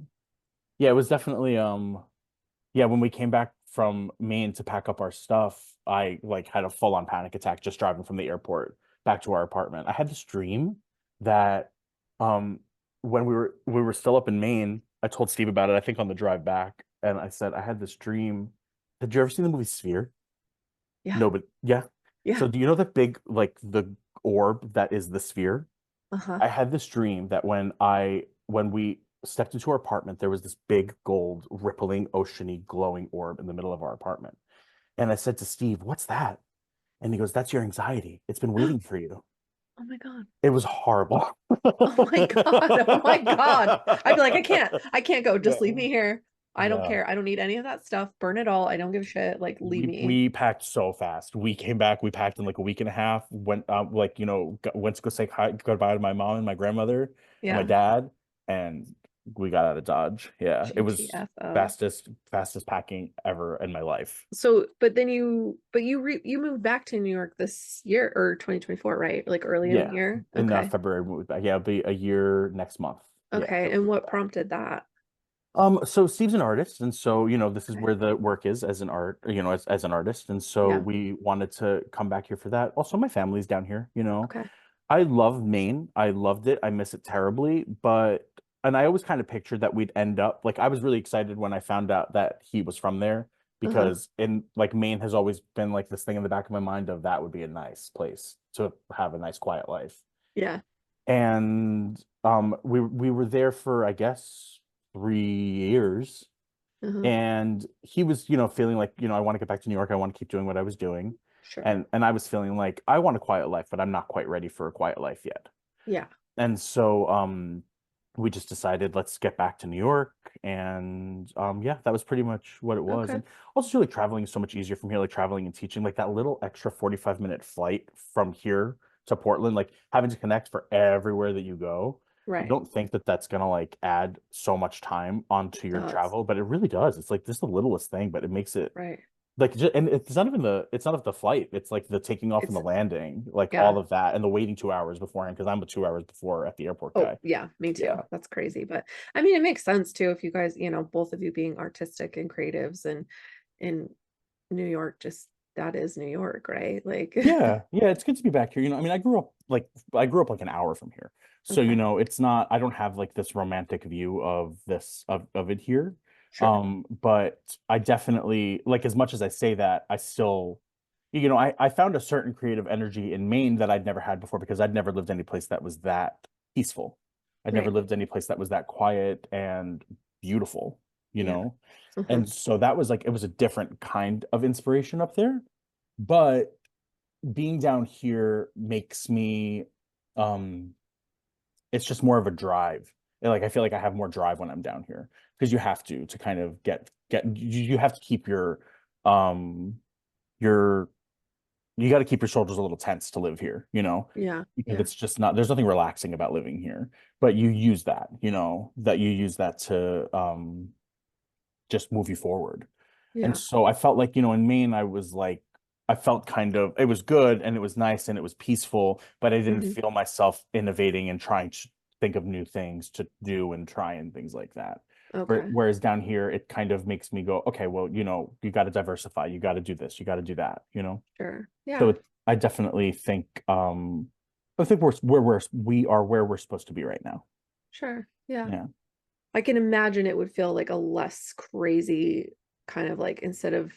Yeah, it was definitely yeah, when we came back from Maine to pack up our stuff, I like had a full-on panic attack just driving from the airport back to our apartment. I had this dream that um when we were still up in Maine, I told Steve about it, I think on the drive back, and I said I had this dream. Did you ever see the movie Sphere? Yeah. No, but yeah. Yeah. So do you know the big like the orb that is the sphere? Uh-huh. I had this dream that when we stepped into our apartment, there was this big gold rippling oceany glowing orb in the middle of our apartment. And I said to Steve, "What's that?" And he goes, "That's your anxiety. It's been waiting for you." Oh my God. It was horrible. Oh my God. Oh my God. I'd be like, I can't go. Just leave Yeah. me here. I don't Yeah. care. I don't need any of that stuff. Burn it all. I don't give a shit. Like, leave me. We packed so fast. We came back. We packed in like a week and a half. Went like went to go say hi, goodbye to my mom and my grandmother and my Yeah. dad, and we got out of Dodge. Yeah, it was GTFO. fastest packing ever in my life. So, but then you moved back to New York this year, or 2024, right? Like early in the Yeah, year. in Okay. February we moved back. Yeah, it'll be a year next month. Yeah, Okay. that we And moved what back. prompted that? So Steve's an artist, and so this is Okay. where the work is as an as an artist, and so Yeah. we wanted to come back here for that. Also, my family's down here. Okay. I love Maine. I loved it. I miss it terribly, and I always kind of pictured that we'd end up like I was really excited when I found out that he was from there, Uh-huh. because in like Maine has always been like this thing in the back of my mind of that would be a nice place to have a nice quiet life. Yeah. And we were there for I guess 3 years, Uh-huh. and he was feeling like I want to get back to New York. I want to keep doing what I was doing, Sure. and I was feeling like I want a quiet life, but I'm not quite ready for a quiet life yet. Yeah. And so we just decided let's get back to New York, and yeah, that was pretty much what it was. Okay. And also too, like traveling is so much easier from here, like traveling and teaching, like that little extra 45-minute flight from here to Portland, like having to connect for everywhere that you go. You Right. don't think that that's gonna like add so much time onto It your does. travel, but it really does. It's like just the littlest thing, but it makes it Right. like and it's not of the flight, it's like the taking off and It's the landing, like yeah. all of that, and the waiting 2 hours beforehand, because I'm a 2 hours before at the airport Oh, guy. yeah, me Yeah. too. That's crazy. But I mean, it makes sense too if you guys, both of you being artistic and creatives, and in New York, just that is New York, right? Like, Yeah, yeah, it's good to be back here. I mean, I grew up like an hour from here. So, okay, it's not I don't have like this romantic view of this of it here. sure. But I definitely like, as much as I say that, I still I found a certain creative energy in Maine that I'd never had before, because I'd never lived any place that was that peaceful. I'd never Right. lived any place that was that quiet and beautiful, you Yeah. know? Uh-huh. And so that was like it was a different kind of inspiration up there. But being down here makes me um it's just more of a drive. And, like I feel like I have more drive when I'm down here, because you have to kind of you have to keep um your you got to keep your shoulders a little tense to live here, Yeah. because Yeah. it's just not there's nothing relaxing about living here. But you use that to just move you forward. And Yeah. so I felt like, in Maine, I was like, I felt kind of, it was good and it was nice and it was peaceful, but I didn't Hmm. feel myself innovating and trying to think of new things to do and try and things like that. Okay. Whereas down here, it kind of makes me go, okay, well, you got to diversify, you got to do this, you got to do that. Sure. So Yeah. I definitely think, I think we are where we're supposed to be right now. Sure. Yeah. Yeah. I can imagine it would feel like a less crazy kind of like instead of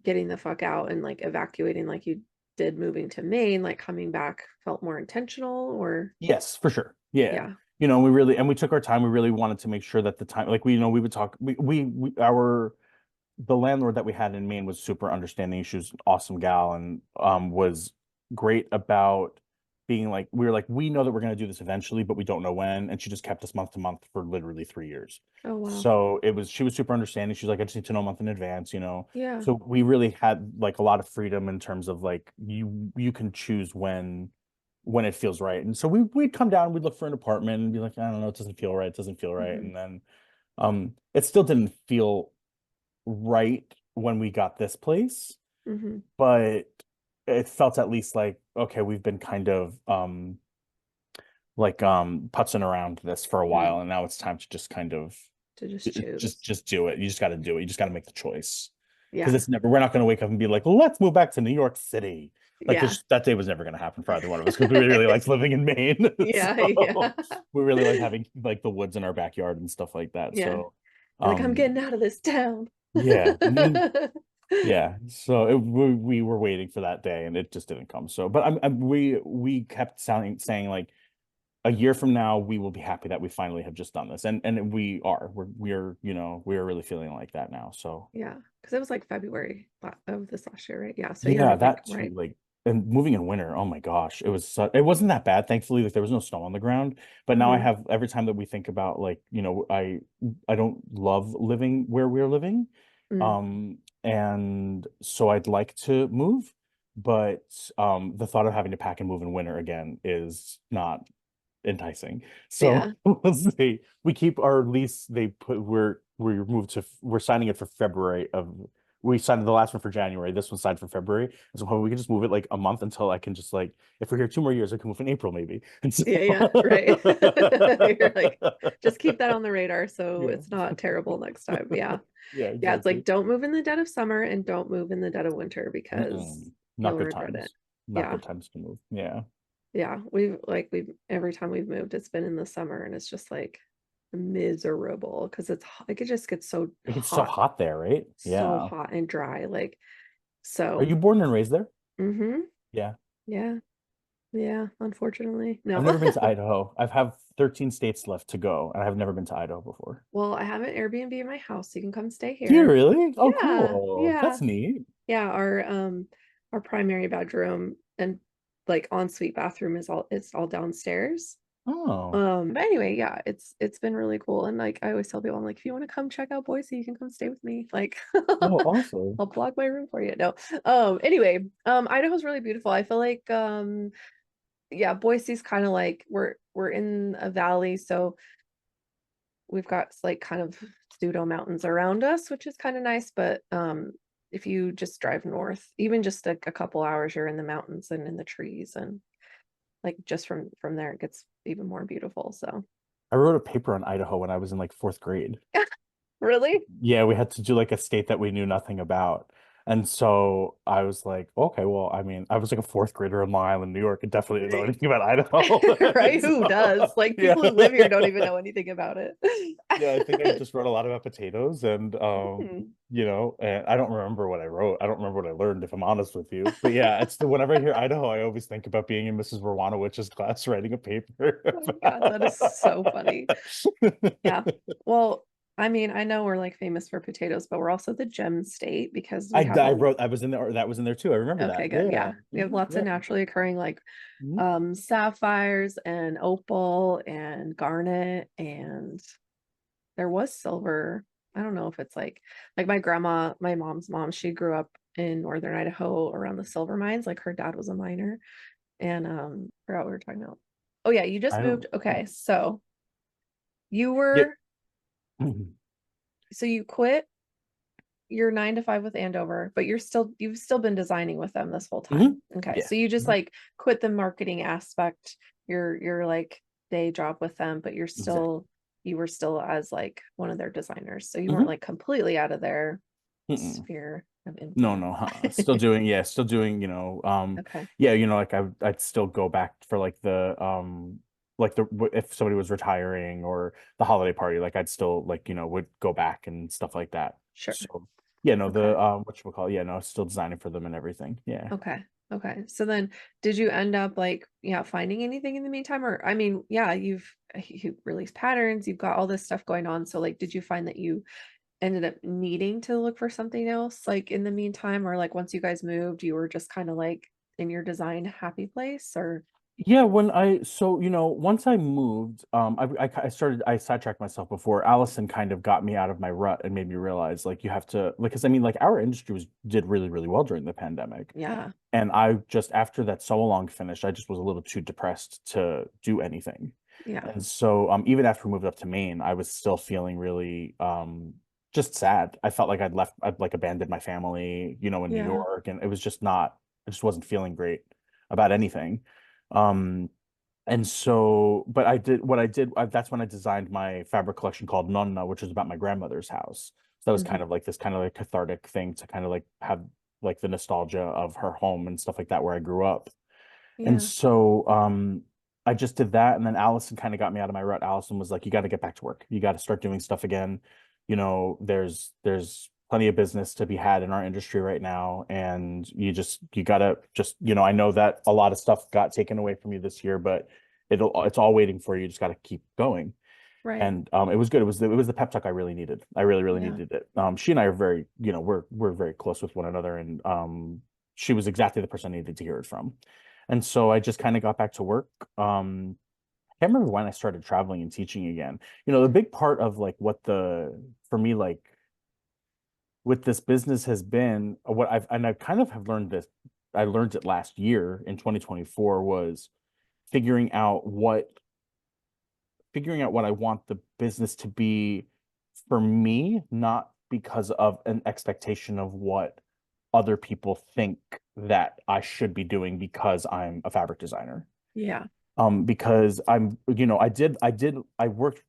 getting the fuck out and like evacuating like you did moving to Maine, like coming back felt more intentional or Yes, for sure. Yeah. yeah. We took our time. We really wanted to make sure that the time, like we would talk, the landlord that we had in Maine was super understanding. She was an awesome gal and was great about being like, we know that we're going to do this eventually, but we don't know when. And she just kept us month to month for literally 3 years. Oh wow. So she was super understanding. She was like, I just need to know a month in advance. Yeah. So we really had like a lot of freedom in terms of like you can choose when it feels right. And so we'd come down, we'd look for an apartment and be like, I don't know, it doesn't feel right, it doesn't feel right. Hmm. And then it still didn't feel right when we got this place, Hmm. but it felt at least like, okay, we've been kind of like putzing around this for a while, and now it's time to just kind of To just choose. just do it. You just got to do it. You just got to make the choice. Because Yeah. we're not going to wake up and be like, let's move back to New York City. Like Yeah. that day was never going to happen for either one of us because we really liked living in Maine. Yeah. Yeah. So we really like having like the woods in our backyard and stuff like that. Yeah. So, You're like, I'm um, getting out of this town. yeah. Yeah. So we were waiting for that day and it just didn't come. So, but we kept saying like, a year from now, we will be happy that we finally have just done this. And we are. We're really feeling like that now. So Yeah. Because it was like February of this last year, right? Yeah. So yeah, you're like, that too. right. Like, and moving in winter, oh my gosh, it wasn't that bad. Thankfully, like there was no snow on the ground. But now I Mm, have every time that we think about like, I don't love living where we're living. mm. And so I'd like to move, but the thought of having to pack and move in winter again is not enticing. So Yeah. let's see. We keep our lease. We're signing it for February of. We signed the last one for January. This one's signed for February. And so we can just move it like a month until I can just like if we're here 2 more years, I can move in April maybe. And so Yeah, yeah, right. You're like, just keep that on the radar so yeah. it's not terrible next time. Yeah. Yeah, Yeah, it's exactly. like don't move in the dead of summer and don't move in the dead of winter because Not you'll good regret it. times. Not Yeah. good times to move. Yeah. Yeah. We've every time we've moved, it's been in the summer and it's just like miserable because like it just gets It gets so hot there, right? so Yeah. hot and dry. Like Are so you born and raised there? mm-hmm. Yeah. Yeah. Yeah, unfortunately. I've No. never been to Idaho. I've have 13 states left to go, and I've never been to Idaho before. Well, I have an Airbnb in my house, so you can come stay Do you here. really? Oh, Yeah, cool. yeah, That's neat. yeah. Our primary bedroom and like ensuite bathroom is all it's all downstairs. Oh, But anyway, yeah, it's been really cool. And like I always tell people, I'm like, if you want to come check out Boise, you can come stay with me. Like oh, awesome. I'll block my room for you. No. Anyway, Idaho's really beautiful. I feel like yeah, Boise's kind of like we're in a valley, so we've got like kind of pseudo mountains around us, which is kind of nice. But if you just drive north, even just a couple hours, you're in the mountains and in the trees, and like just from there, it gets even more beautiful. So I wrote a paper on Idaho when I was in like fourth grade. really, Yeah, we had to do like a state that we knew nothing about. And so I was like, okay, well, I mean, I was like a fourth grader in Long Island, New York, and definitely didn't know anything about Idaho. right? Who does? So, Like yeah. people who live here don't even know anything about Yeah, I think I it. just wrote a lot about potatoes and Hmm. and I don't remember what I wrote. I don't remember what I learned, if I'm honest with you. But yeah, whenever I hear Idaho, I always think about being in Mrs. Verwanowicz's class writing a paper. Oh my God, that is so funny. Yeah. Well, I mean, I know we're like famous for potatoes, but we're also the gem state because we have I all wrote I was in there, that was in there too. I remember okay, that. good. Yeah. Yeah. We have lots of Yeah. naturally occurring like Mhm. sapphires and opal and garnet and there was silver. I don't know if it's like my grandma, my mom's mom, she grew up in northern Idaho around the silver mines. Like her dad was a miner and I forgot what we were talking about. Oh yeah, you just I moved. don't Okay, so you yeah. were so you quit. you're 9 to 5 with Andover, but you've still been designing with them this whole Mhm. time. Okay. Yeah. So you just Mhm. like quit the marketing aspect, your like day job with them, but Exactly. you were still as like one of their designers. So you weren't Mhm. like completely out of their Mm-mm. sphere of No, influence. no, still doing, yeah, still doing, Okay. yeah, like I'd still go back for like if somebody was retiring or the holiday party, like I'd still like, would go back and stuff like that. Sure. So yeah, no, Okay. whatchamacallit, yeah, no, still designing for them and everything. Yeah. Okay. Okay. So then did you end up like, yeah, finding anything in the meantime? Or I mean, yeah, you released patterns, you've got all this stuff going on. So like did you find that you ended up needing to look for something else like in the meantime? Or like once you guys moved, you were just kind of like in your design happy place or Yeah, so once I moved, I sidetracked myself before. Allison kind of got me out of my rut and made me realize like you have to like, because I mean like our industry did really, really well during the pandemic. yeah. And I just, after that sew along finished, I just was a little too depressed to do anything. Yeah. And so even after we moved up to Maine, I was still feeling really just sad. I felt like I'd like abandoned my family, in New Yeah. York, and it was just not, I just wasn't feeling great about anything. Um and so, but that's when I designed my fabric collection called Nonna, which is about my grandmother's house. So that was Mhm. kind of like cathartic thing to kind of like have like the nostalgia of her home and stuff like that where I grew up. And Yeah. so I just did that, and then Allison kind of got me out of my rut. Allison was like, you got to get back to work. You got to start doing stuff again. There's plenty of business to be had in our industry right now, and you gotta just, I know that a lot of stuff got taken away from you this year, but it's all waiting for you. You just got to keep going. Right. And it was good. It was the pep talk I really needed. I really, really Yeah. needed it. She and I are very, we're very close with one another, and she was exactly the person I needed to hear it from. And so I just kind of got back to work. I can't remember when I started traveling and teaching again. The big part of like what the for me like with this business has been what I kind of have learned this. I learned it last year in 2024 was figuring out what figuring out what I want the business to be for me, not because of an expectation of what other people think that I should be doing because I'm a fabric designer. Yeah. Because I worked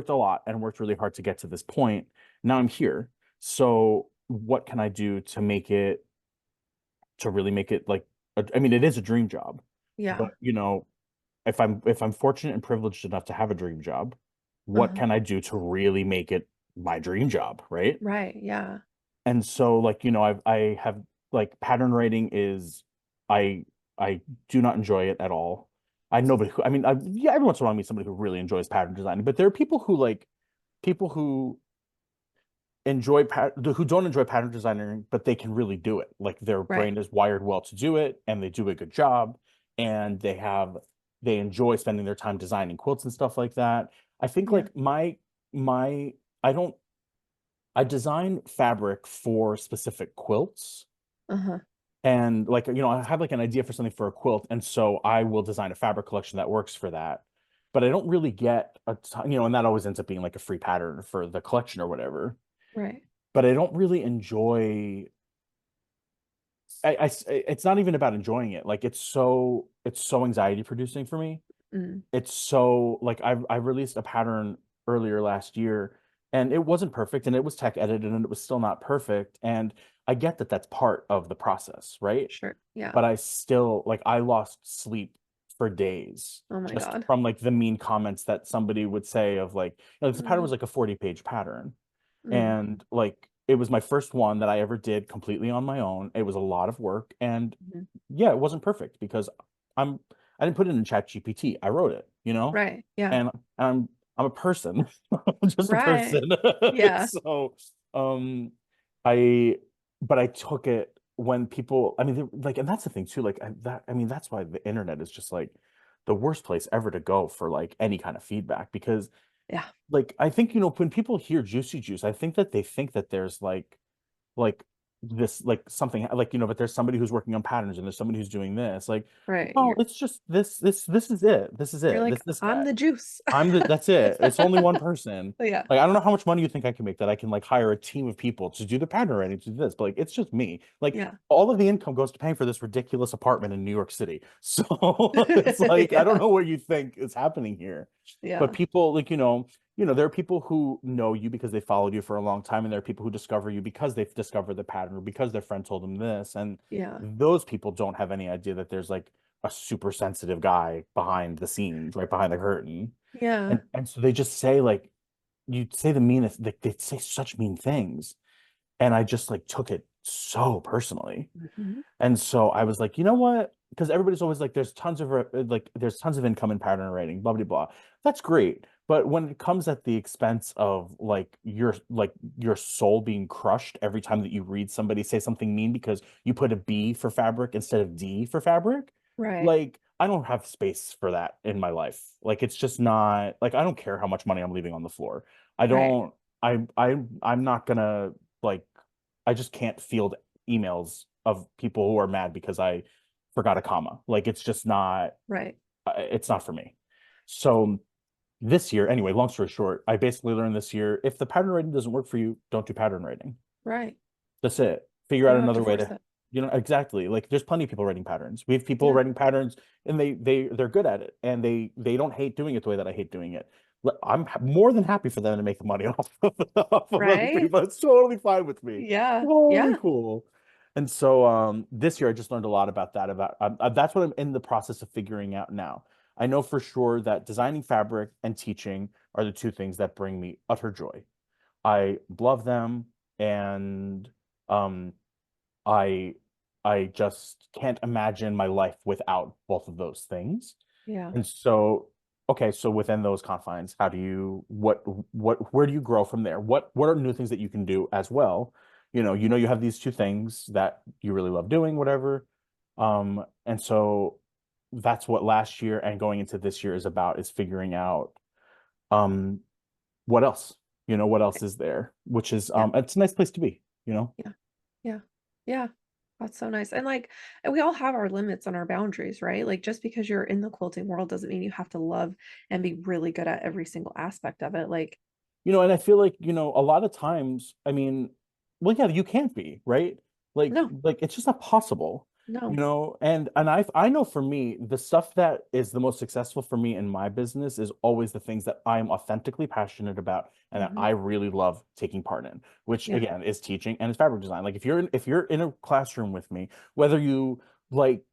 a lot and worked really hard to get to this point. Now I'm here. So what can I do to really make it like I mean, it is a dream job, Yeah. but if I'm fortunate and privileged enough to have a dream job, what Uh-huh. can I do to really make it my dream job, right? Right. Yeah. And so like, I have like pattern writing is I I do not enjoy it at all. I know, but I mean, yeah, every once in a while I meet somebody who really enjoys pattern designing, but there are people who who don't enjoy pattern designing, but they can really do it. Like their Right. brain is wired well to do it, and they do a good job, and they enjoy spending their time designing quilts and stuff like that. I think Yeah. like my I don't I design fabric for specific quilts. Uh-huh. And like, I have like an idea for something for a quilt, and so I will design a fabric collection that works for that. But I don't really get a ton, and that always ends up being like a free pattern for the collection or whatever. Right. But I don't really enjoy it's not even about enjoying it. Like it's so anxiety producing for me. Mm. It's so like I released a pattern earlier last year, and it wasn't perfect, and it was tech edited, and it was still not perfect, and I get that that's part of the process, right? Sure. Yeah. But I still like I lost sleep for days Oh my just God. from like the mean comments that somebody would say of like, this pattern Mm. was like a 40-page pattern, Mm. and like it was my first one that I ever did completely on my own. It was a lot of work, and Mhm. yeah, it wasn't perfect because I'm I didn't put it in Chat GPT. I wrote it, Right. Yeah. and I'm a person. I'm just a Right. person. Yeah. So I but I took it when people, I mean, like, and that's the thing too, like I mean, that's why the internet is just like the worst place ever to go for like any kind of feedback, because Yeah. like I think, when people hear Juicy Juice, I think that they think that there's like this like something like, but there's somebody who's working on patterns and there's somebody who's doing this. Like, Right. oh, it's just this is it. This is You're it. like, This I'm guy. the juice. That's it. It's only one person. Yeah. Like, I don't know how much money you think I can make that I can like hire a team of people to do the pattern writing, to do this, but like it's just me. Like Yeah. all of the income goes to paying for this ridiculous apartment in New York City. So it's like I don't Yeah. know what you think is happening here. But Yeah. people like, there are people who know you because they followed you for a long time, and there are people who discover you because they've discovered the pattern or because their friend told them this. And Yeah. those people don't have any idea that there's like a super sensitive guy behind the scenes, right behind the curtain. Yeah. And so they just say like you say the meanest, like they say such mean things. And I just like took it so personally. Mhm. And so I was like, you know what? Because everybody's always like, there's tons of income in pattern writing, blah blah blah. That's great. But when it comes at the expense of like your soul being crushed every time that you read somebody say something mean because you put a B for fabric instead of D for fabric, Right. like I don't have space for that in my life. Like it's just not like I don't care how much money I'm leaving on the floor. I Right. don't I'm not gonna like I just can't field emails of people who are mad because I forgot a comma. Like Right. it's not for me. So this year, anyway, long story short, I basically learned this year, if the pattern writing doesn't work for you, don't do pattern writing. Right. That's it. Figure You out don't have another to way force to, it. exactly. Like there's plenty of people writing patterns. We have people Yeah. writing patterns and they're good at it and they don't hate doing it the way that I hate doing it. I'm more than happy for them to make the money off of other Right? people. It's totally fine with me. Yeah. Totally Yeah. cool. And so this year I just learned a lot about that. About that's what I'm in the process of figuring out now. I know for sure that designing fabric and teaching are the two things that bring me utter joy. I love them, and um, I I just can't imagine my life without both of those things. Yeah. And so, okay, so within those confines, how do you where do you grow from there? What are new things that you can do as well? You have these two things that you really love doing, whatever. And so that's what last year and going into this year is about, is figuring out um what else? What else is there? Which is Yeah. it's a nice place to be. Yeah. Yeah. Yeah. That's so nice. And we all have our limits and our boundaries, right? Like just because you're in the quilting world doesn't mean you have to love and be really good at every single aspect of it. Like, And I feel like, a lot of times, I mean, well, yeah, you can't be, right? no, It's just not possible, no. and I know for me, the stuff that is the most successful for me in my business is always the things that I'm authentically passionate about and that Mhm. I really love taking part in, which Yeah. again is teaching and is fabric design. Like if you're in a classroom with me, whether you like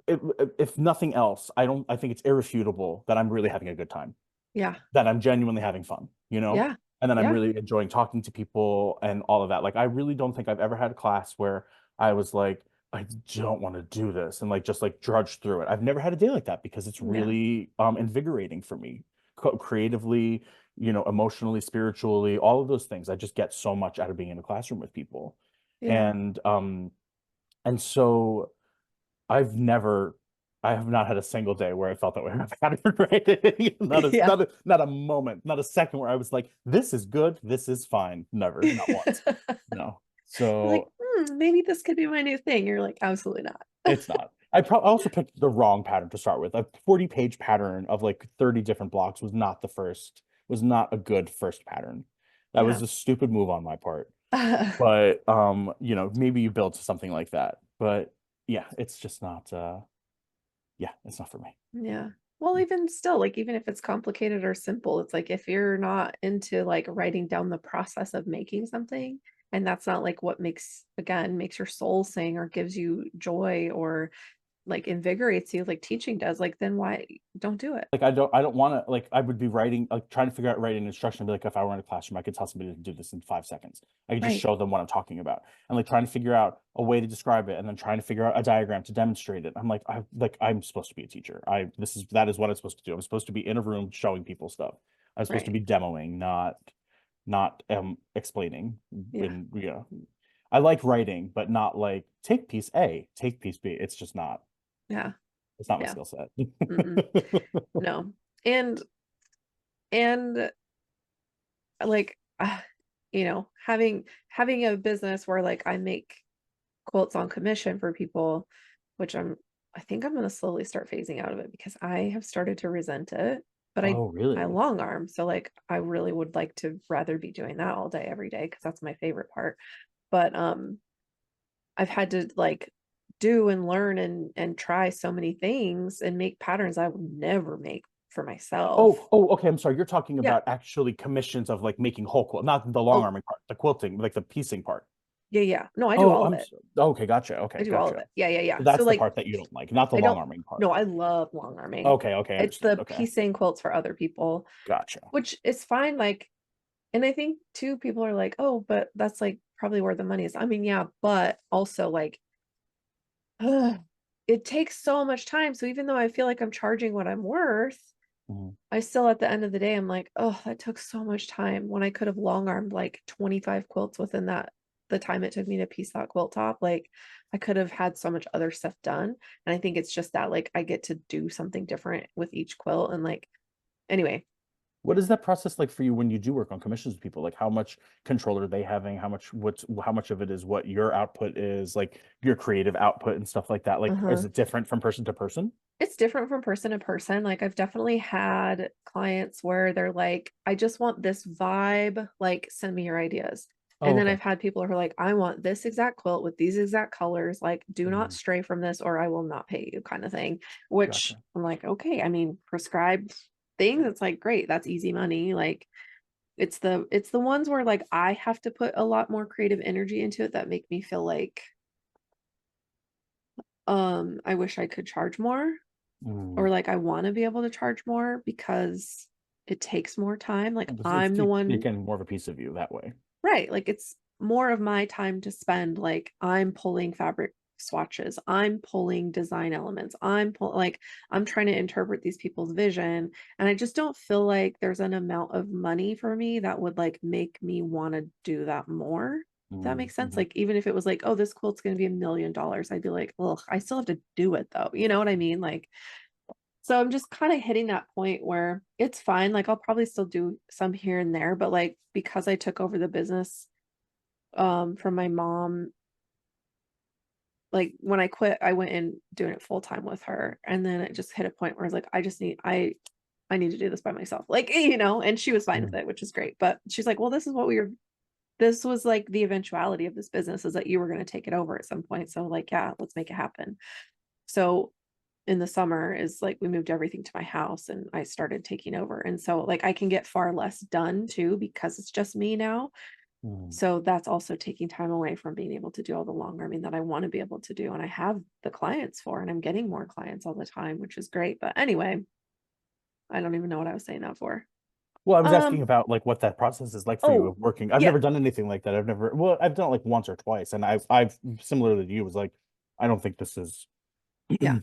if nothing else, I think it's irrefutable that I'm really having a good time, Yeah. that I'm genuinely having fun. Yeah. And then I'm Yeah. really enjoying talking to people and all of that. Like I really don't think I've ever had a class where I was like, I don't want to do this and like just like drudge through it. I've never had a day like that because it's Yeah. really invigorating for me, creatively, emotionally, spiritually, all of those things. I just get so much out of being in a classroom with people. Yeah. And so I have not had a single day where I felt that way about pattern writing. Yeah. Not a moment, not a second where I was like, this is good, this is fine. Never, not once. No. You're like, So maybe this could be my new thing. You're like, absolutely not. it's not. I probably also picked the wrong pattern to start with. A 40-page pattern of like 30 different blocks was not a good first pattern. That was Yeah. a stupid move on my part. But maybe you build to something like that. But yeah, it's just not yeah, it's not for me. Yeah. Well, even still, like even if it's complicated or simple, it's like if you're not into like writing down the process of making something, and that's not like what makes your soul sing or gives you joy or like invigorates you like teaching does, like then why don't do it? Like I don't want to, like I would be writing, like trying to figure out writing instruction, be like, if I were in a classroom I could tell somebody to do this in 5 seconds. I could just Right. show them what I'm talking about, and like trying to figure out a way to describe it and then trying to figure out a diagram to demonstrate it. I'm supposed to be a teacher. That is what I'm supposed to do. I'm supposed to be in a room showing people stuff. I'm supposed to Right. be demoing, not explaining. Yeah. And I like writing, but not like take piece A, take piece B. Yeah. It's not my Yeah. skill set. Mm-mm. No. And like having a business where like I make quilts on commission for people, which I think I'm gonna slowly start phasing out of it because I have started to resent it. But I Oh, I really? long arm, so like I really would like to rather be doing that all day every day because that's my favorite part. But I've had to like do and learn and try so many things and make patterns I would never make for myself. Oh, okay. I'm sorry. You're talking Yeah. about actually commissions of like making whole quilt, not the long Oh, arming part, the quilting, like the piecing part. yeah, yeah. No, I do Oh, all of it. okay. Gotcha. I Okay, do all of gotcha. it. Yeah, yeah, So yeah. So that's the like part that you don't like, not the I long don't arming part. no, I love long arming. Okay, okay, It's understood. the Okay, piecing quilts for other people, gotcha. which is fine. Like, and I think too, people are like, oh, but that's like probably where the money is. I mean, yeah, but also like, ugh, it takes so much time. So even though I feel like I'm charging what I'm worth, Mhm. I still at the end of the day, I'm like, oh, that took so much time when I could have long armed like 25 quilts within the time it took me to piece that quilt top. Like I could have had so much other stuff done. And I think it's just that like I get to do something different with each quilt. And like, anyway, What is that process like for you when you do work on commissions with people? Like how much control are they having? How much of it is what your output is, like your creative output and stuff like that? Like, is uh-huh. it different from person to person? It's different from person to person. Like I've definitely had clients where they're like, I just want this vibe, like send me your ideas. And Oh, then okay. I've had people who are like, I want this exact quilt with these exact colors, like do not Mhm. stray from this or I will not pay you kind of thing. Which Gotcha. I'm like, okay, I mean, prescribed things, it's like great, that's easy money. Like it's the ones where like I have to put a lot more creative energy into it that make me feel like I wish I could charge more or Mm. like I want to be able to charge more because it takes more time. Like It's I'm the you're one, getting more of a piece of you that way. right? Like it's more of my time to spend. Like I'm pulling fabric swatches, I'm pulling design elements, like I'm trying to interpret these people's vision. And I just don't feel like there's an amount of money for me that would like make me want to do that more. If that makes sense. Mhm. Like even if it was like, oh, this quilt's gonna be $1 million, I'd be like, well, I still have to do it though. You know what I mean? Like so I'm just kind of hitting that point where it's fine. Like I'll probably still do some here and there, but like because I took over the business from my mom, like when I quit, I went in doing it full time with her. And then it just hit a point where I was like, I need to do this by myself. Like, and she was fine with Mm. it, which is great. But she's like, well, this was like the eventuality of this business is that you were going to take it over at some point. So like, yeah, let's make it happen. So in the summer is like we moved everything to my house and I started taking over. And so like I can get far less done too because it's just me now. Mm. So that's also taking time away from being able to do all the long arming that I want to be able to do. And I have the clients for, and I'm getting more clients all the time, which is great. But anyway, I don't even know what I was saying that for. Well, I was asking Um, about like what that process is like for you oh, of working. I've yeah, never done anything like that. Well, I've done it like once or twice, and I've similar to you was like, I don't think this is, yeah.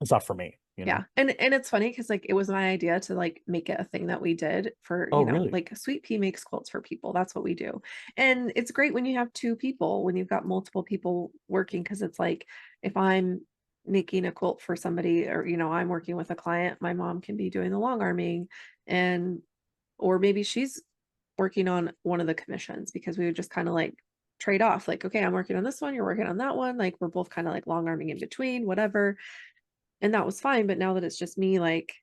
it's not for me, you Yeah. know? And it's funny because like it was my idea to like make it a thing that we did for, Oh, really? like Sweet Pea makes quilts for people. That's what we do. And it's great when you have two people, when you've got multiple people working, because it's like if I'm making a quilt for somebody or, I'm working with a client, my mom can be doing the long arming and or maybe she's working on one of the commissions because we would just kind of like trade off like okay, I'm working on this one, you're working on that one, like we're both kind of like long arming in between, whatever, and that was fine. But now that it's just me, like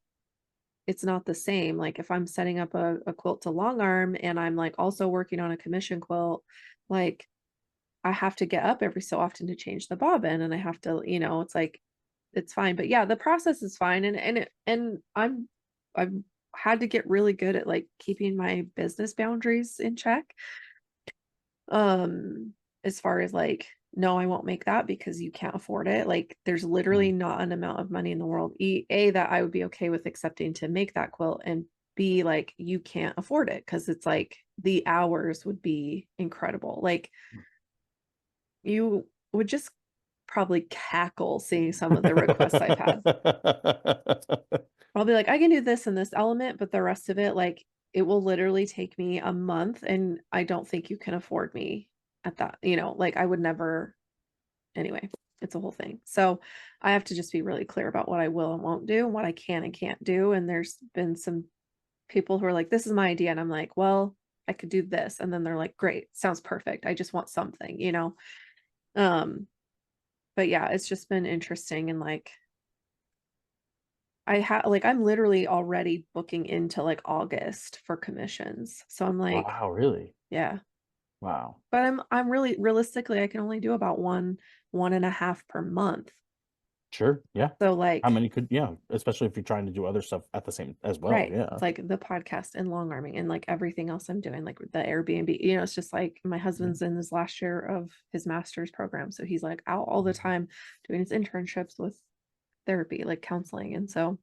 it's not the same. Like if I'm setting up a quilt to long arm and I'm like also working on a commission quilt, like I have to get up every so often to change the bobbin and I have to, it's like it's fine. But yeah, the process is fine. And I've had to get really good at like keeping my business boundaries in check. Um, as far as like, no, I won't make that because you can't afford it. Like, there's literally Mm. not an amount of money in the world. A, that I would be okay with accepting to make that quilt, and B, like, you can't afford it because it's like the hours would be incredible. Like, you would just probably cackle seeing some of the requests I've had. I'll be like, I can do this and this element, but the rest of it, like, it will literally take me a month, and I don't think you can afford me at that, like I would never. Anyway, it's a whole thing. So I have to just be really clear about what I will and won't do and what I can and can't do. And there's been some people who are like, this is my idea. And I'm like, well, I could do this. And then they're like, great, sounds perfect. I just want something, you know? Um, but yeah, it's just been interesting. And like, I'm literally already booking into like August for commissions. So I'm like, Wow, really? yeah. Wow. But I'm really realistically, I can only do about one and a half per month. Sure. Yeah. So How like, many could, yeah, especially if you're trying to do other stuff at the same as well. right. Yeah. It's like the podcast and long arming and like everything else I'm doing, like the Airbnb, you know, it's just like my Yeah. husband's in his last year of his master's program. So he's like out all the Mhm. time doing his internships with therapy, like counseling. And so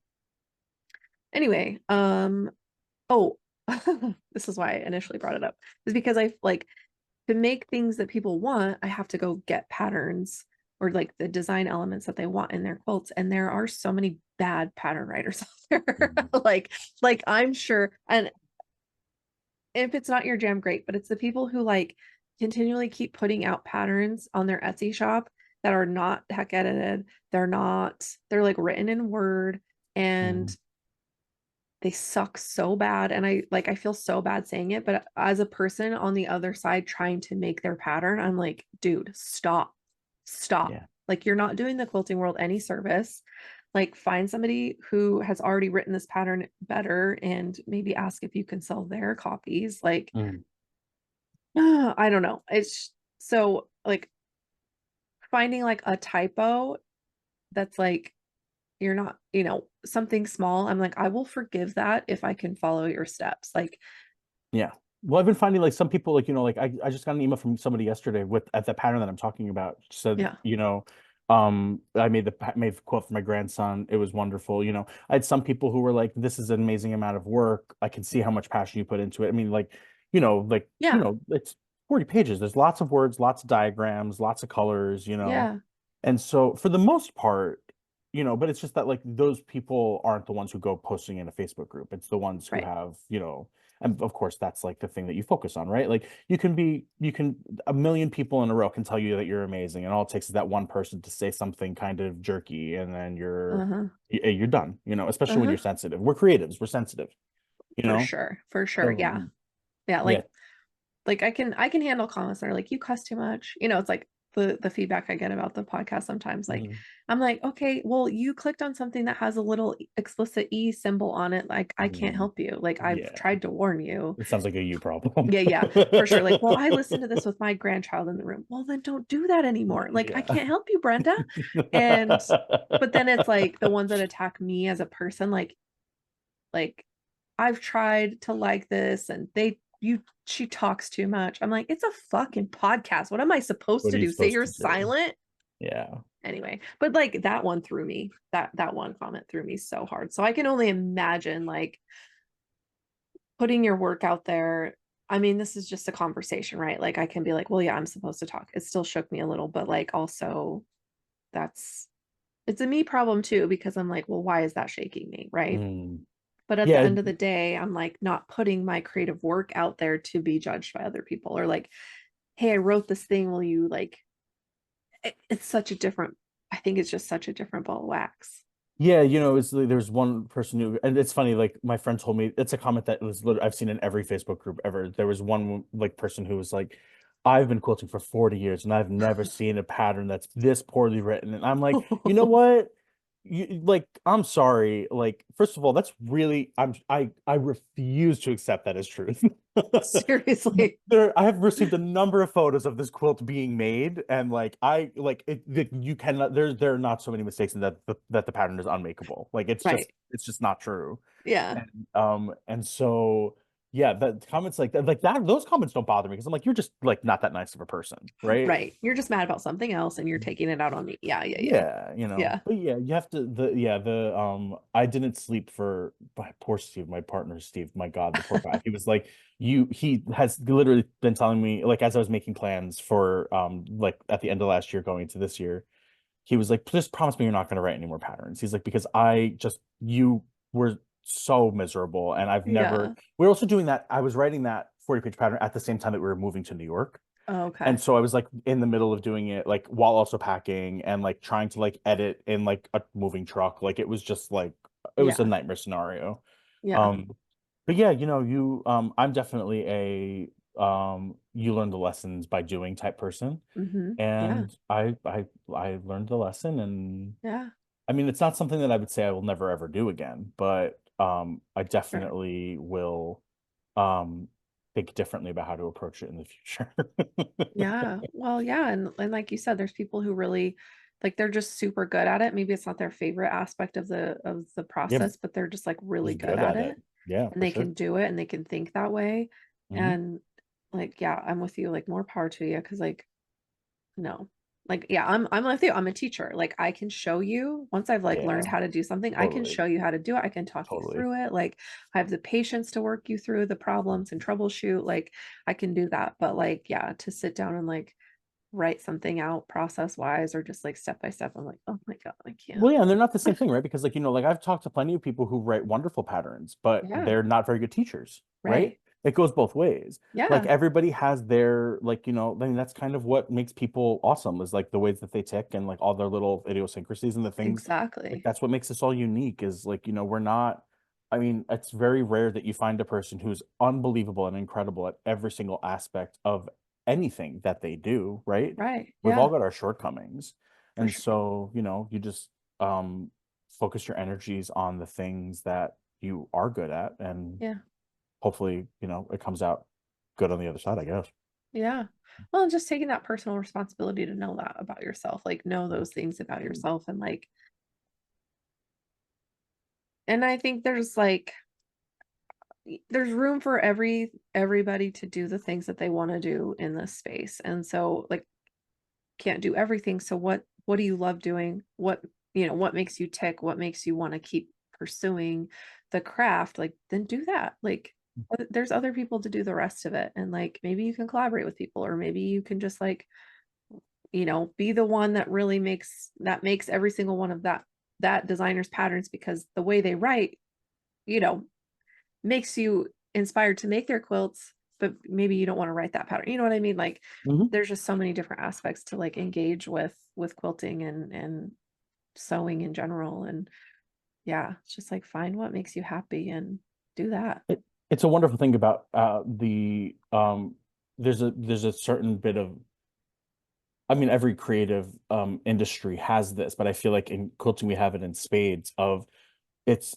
anyway, oh, this is why I initially brought it up, is because I like to make things that people want, I have to go get patterns or like the design elements that they want in their quilts. And there are so many bad pattern writers out there. Mhm. like I'm sure, and if it's not your jam, great, but it's the people who like continually keep putting out patterns on their Etsy shop that are not heck edited. They're like written in Word and Mhm. they suck so bad. And I feel so bad saying it, but as a person on the other side trying to make their pattern, I'm like, dude, stop. Yeah. Like you're not doing the quilting world any service. Like find somebody who has already written this pattern better and maybe ask if you can sell their copies. Like, Mhm. I don't know. It's so like finding like a typo that's like you're not, you know, something small. I'm like, I will forgive that if I can follow your steps. Like, Yeah. Well, I've been finding like some people like, like I just got an email from somebody yesterday with at the pattern that I'm talking about. Said, yeah, I made the quote for my grandson. It was wonderful. I had some people who were like, this is an amazing amount of work. I can see how much passion you put into it. I mean, yeah, it's 40 pages. There's lots of words, lots of diagrams, lots of colors. yeah, And so for the most part, but it's just that like those people aren't the ones who go posting in a Facebook group. It's the ones who right. have, and of course that's like the thing that you focus on, right? Like a million people in a row can tell you that you're amazing, and all it takes is that one person to say something kind of jerky, and then Uh-huh. you're done, especially when Uh-huh. you're sensitive. We're creatives, we're sensitive, you For know? sure. For sure. So Yeah. Yeah. yeah. Like I can handle comments that are like, you cuss too much. You know, it's like the feedback I get about the podcast sometimes. Like, Mhm. I'm like, okay, well, you clicked on something that has a little explicit E symbol on it. Like, I can't Mhm. help you. Like, I've Yeah. tried to warn you. It sounds like a you problem. Yeah, yeah, for sure. Like, well, I listened to this with my grandchild in the room. Well, then don't do that anymore. Like, I Yeah. can't help you, Brenda. And but then it's like the ones that attack me as a person, like I've tried to like this and she talks too much. I'm like, it's a fucking podcast. What am I supposed What to are you do? Sit supposed here to do? silent? Yeah. Anyway, but like that one threw me. That one comment threw me so hard. So I can only imagine like putting your work out there. I mean, this is just a conversation, right? Like I can be like, well, yeah, I'm supposed to talk. It still shook me a little, but like also that's it's a me problem too, because I'm like, well, why is that shaking me? Right. Mm. But at the Yeah. end of the day, I'm like not putting my creative work out there to be judged by other people or like, hey, I wrote this thing. Will you like it's such a different, I think it's just such a different ball of wax. Yeah, it's like, there's one person who, and it's funny, like my friend told me it's a comment that was literally I've seen in every Facebook group ever. There was one like person who was like, I've been quilting for 40 years and I've never seen a pattern that's this poorly written. And I'm like, you know what? I'm sorry. Like, first of all, that's really I refuse to accept that as truth. Seriously. I have received a number of photos of this quilt being made, and like you cannot. There are not so many mistakes in that the pattern is unmakeable. Like Right. it's just not true. Yeah. And so yeah, that comments like that, those comments don't bother me because I'm like, you're just like not that nice of a person, right? Right. You're just mad about something else and you're taking it out on me. Yeah. Yeah. Yeah. Yeah, Yeah. but yeah, you have to the I didn't sleep for my poor Steve, my partner Steve, my God, the poor guy. He was like, he has literally been telling me, like, as I was making plans for like at the end of last year going into this year, he was like, just promise me you're not gonna write any more patterns. He's like, because you were so miserable, and Yeah. we're also doing that. I was writing that 40-page pattern at the same time that we were moving to New York. Okay. And so I was like in the middle of doing it, like while also packing and like trying to like edit in like a moving truck. Like it was just like it was a Yeah. nightmare scenario. Yeah. Um, But yeah, I'm definitely a you learn the lessons by doing type person. Yeah. And I learned the lesson, and Yeah. I mean it's not something that I would say I will never ever do again, but I Sure. definitely will um think differently about how to approach it in the future. Yeah. Well, yeah, and like you said, there's people who really like they're just super good at it. Maybe it's not their favorite aspect of the Yeah, process, but they're just like really just good good at at it. it Yeah, and for they sure. can do it and they can think that way. Hmm. And like, yeah, I'm with you. Like more power to you because like no. Like, yeah, I'm with you. I'm a teacher. Like I can show you once I've like learned Yeah, how to do something, I can totally. show you how to do it. I can talk you Totally. through it. Like I have the patience to work you through the problems and troubleshoot. Like I can do that. But like, yeah, to sit down and like write something out process wise or just like step by step, I'm like, oh my God, I can't. Well, yeah, and they're not the same thing, right? Because like I've talked to plenty of people who write wonderful patterns, but Yeah. they're not very good teachers, right? Right. It goes both ways. Like Yeah. everybody has their I mean that's kind of what makes people awesome is like the ways that they tick and like all their little idiosyncrasies and the things like Exactly. that's what makes us all unique is we're not I mean, it's very rare that you find a person who's unbelievable and incredible at every single aspect of anything that they do, right? Right. We've all Yeah. got our shortcomings. For And sure. so, you just um focus your energies on the things that you are good at and Yeah. hopefully it comes out good on the other side, I guess. Yeah. Well, just taking that personal responsibility to know that about yourself, like know those things about yourself and like, and I think there's like, there's room for everybody to do the things that they want to do in this space. And so like can't do everything. So what do you love doing? What makes you tick? What makes you want to keep pursuing the craft? Like then do that. Like there's other people to do the rest of it. And like maybe you can collaborate with people or maybe you can just like, be the one that really makes every single one of that designer's patterns because the way they write, you know, makes you inspired to make their quilts, but maybe you don't want to write that pattern. You know what I mean? Like Hmm. there's just so many different aspects to like engage with quilting and sewing in general. And yeah, it's just like find what makes you happy and do that. It's a wonderful thing about the there's a certain bit of I mean every creative industry has this, but I feel like in quilting we have it in spades of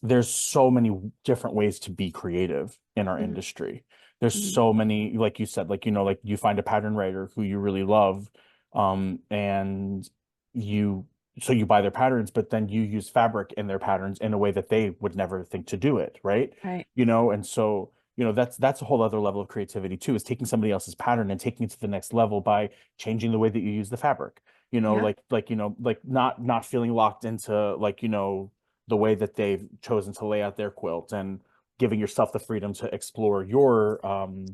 there's so many different ways to be creative in our Mhm, industry. There's mhm. so many, like you said, like you find a pattern writer who you really love, and you so you buy their patterns, but then you use fabric in their patterns in a way that they would never think to do it, right? Right. And so that's a whole other level of creativity too, is taking somebody else's pattern and taking it to the next level by changing the way that you use the fabric. Yeah. Like not feeling locked into the way that they've chosen to lay out their quilt and giving yourself the freedom to explore your um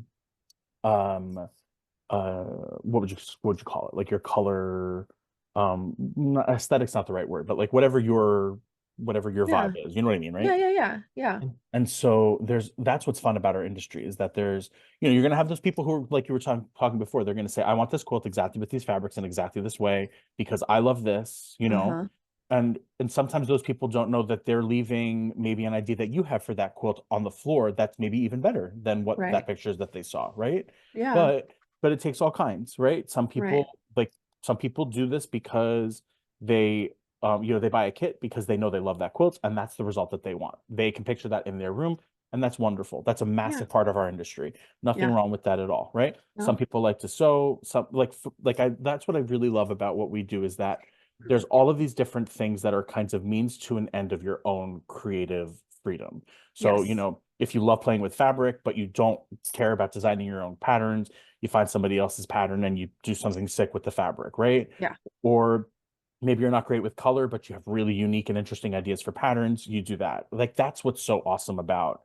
what would you call it, like your color, aesthetic's not the right word, but like whatever your vibe Yeah. is, you know what I mean, Yeah. right? Yeah. Yeah. Yeah. And so that's what's fun about our industry is that there's you're going to have those people who are like you were talking before, they're going to say I want this quilt exactly with these fabrics in exactly this way because I love this. Uh-huh. And sometimes those people don't know that they're leaving maybe an idea that you have for that quilt on the floor that's maybe even better than what that Right. pictures that they saw, right? Yeah. But it takes all kinds, right? Right. Some people do this because they they buy a kit because they know they love that quilt and that's the result that they want. They can picture that in their room and that's wonderful. That's a Yeah. massive part of our industry. Nothing Yeah. wrong with that at all, right? Some No. people like to sew, some like I that's what I really love about what we do is that there's all of these different things that are kinds of means to an end of your own creative freedom. So, Yes. if you love playing with fabric, but you don't care about designing your own patterns, you find somebody else's pattern and you do something sick with the fabric, right? Yeah. Or maybe you're not great with color, but you have really unique and interesting ideas for patterns, you do that. Like that's what's so awesome about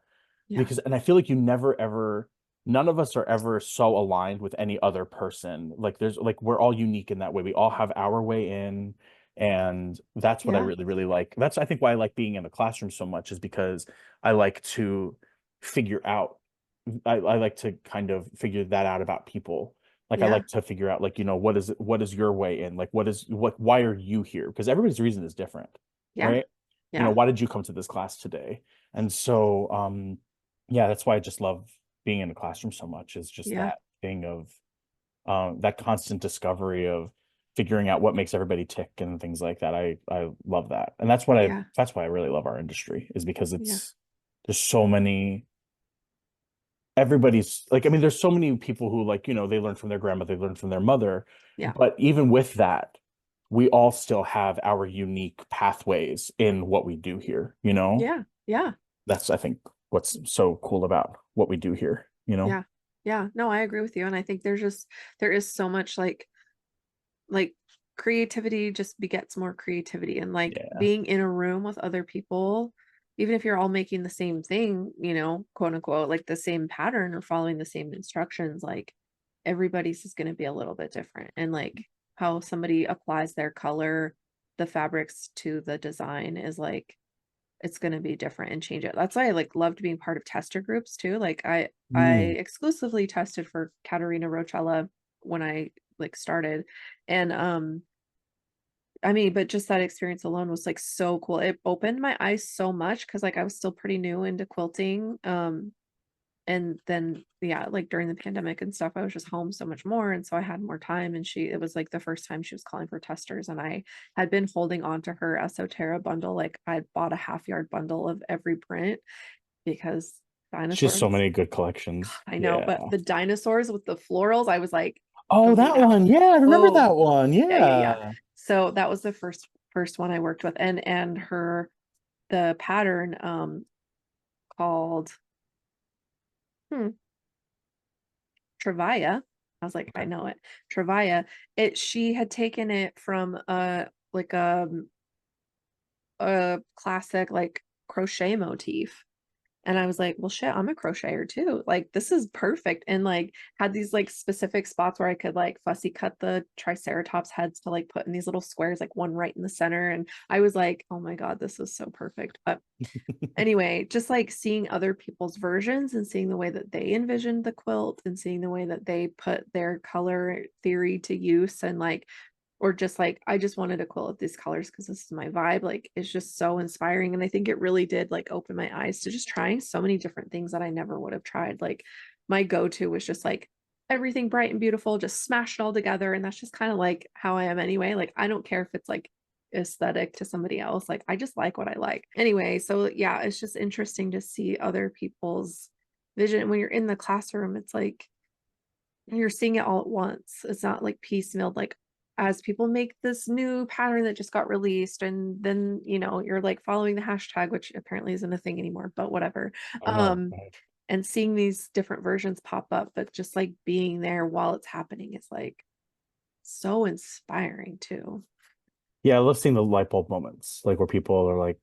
Yeah. because and I feel like you never ever none of us are ever so aligned with any other person. Like there's like we're all unique in that way. We all have our way in and that's what I Yeah. really really like. That's I think why I like being in a classroom so much is because I like to figure out I like to kind of figure that out about people. Like I Yeah. like to figure out like what is your way in? Like why are you here? Because everybody's reason is different, Yeah. right? Yeah. Why did you come to this class today? And so Yeah, that's why I just love being in the classroom so much, is just Yeah. that thing of that constant discovery of figuring out what makes everybody tick and things like that. I love that. And Yeah. that's why I really love our industry, is because Yeah. there's so many, everybody's like, I mean, there's so many people who, like, they learn from their grandma, they learn from their mother, Yeah. but even with that, we all still have our unique pathways in what we do here, Yeah. Yeah. That's, I think, what's so cool about what we do here. Yeah. Yeah. No, I agree with you. And I think there is so much like creativity just begets more creativity, and like Yeah. being in a room with other people, even if you're all making the same thing, quote unquote, like the same pattern or following the same instructions, like everybody's is going to be a little bit different. And like how somebody applies their color, the fabrics to the design is like it's going to be different and change it. That's why I like loved being part of tester groups too. Like I Mm. exclusively tested for Caterina Rochella when I like started. And I mean, but just that experience alone was like so cool. It opened my eyes so much because like I was still pretty new into quilting. And then yeah, like during the pandemic and stuff, I was just home so much more. And so I had more time, and it was like the first time she was calling for testers. And I had been holding on to her Esoterra bundle. Like I bought a half yard bundle of every print because It's just so dinosaurs, many good collections. I know, but Yeah. the dinosaurs with the florals, I was like Oh, zoned that out. one. Yeah, I remember Oh, that one. yeah, yeah, yeah. Yeah. So that was the first one I worked with. And the pattern called hmm, Travaya. I was like, I Okay. know it. Travaya. She had taken it from like a classic like crochet motif. And I was like, well, shit, I'm a crocheter too. Like, this is perfect. And like, had these like specific spots where I could like fussy cut the triceratops heads to like put in these little squares, like one right in the center. And I was like, oh my God, this is so perfect. But anyway, just like seeing other people's versions and seeing the way that they envisioned the quilt and seeing the way that they put their color theory to use, and like, or just like, I just wanted to quilt with these colors because this is my vibe. Like, it's just so inspiring. And I think it really did like open my eyes to just trying so many different things that I never would have tried. Like, my go-to was just like everything bright and beautiful, just smash it all together. And that's just kind of like how I am anyway. Like, I don't care if it's like aesthetic to somebody else. Like I just like what I like. Anyway, so yeah, it's just interesting to see other people's vision. When you're in the classroom, it's like you're seeing it all at once. It's not like piecemealed, like as people make this new pattern that just got released, and then you're like following the hashtag, which apparently isn't a thing anymore, but whatever. I know. Um and seeing these different versions pop up, but just like being there while it's happening is like so inspiring too. Yeah, I love seeing the light bulb moments, like where people are like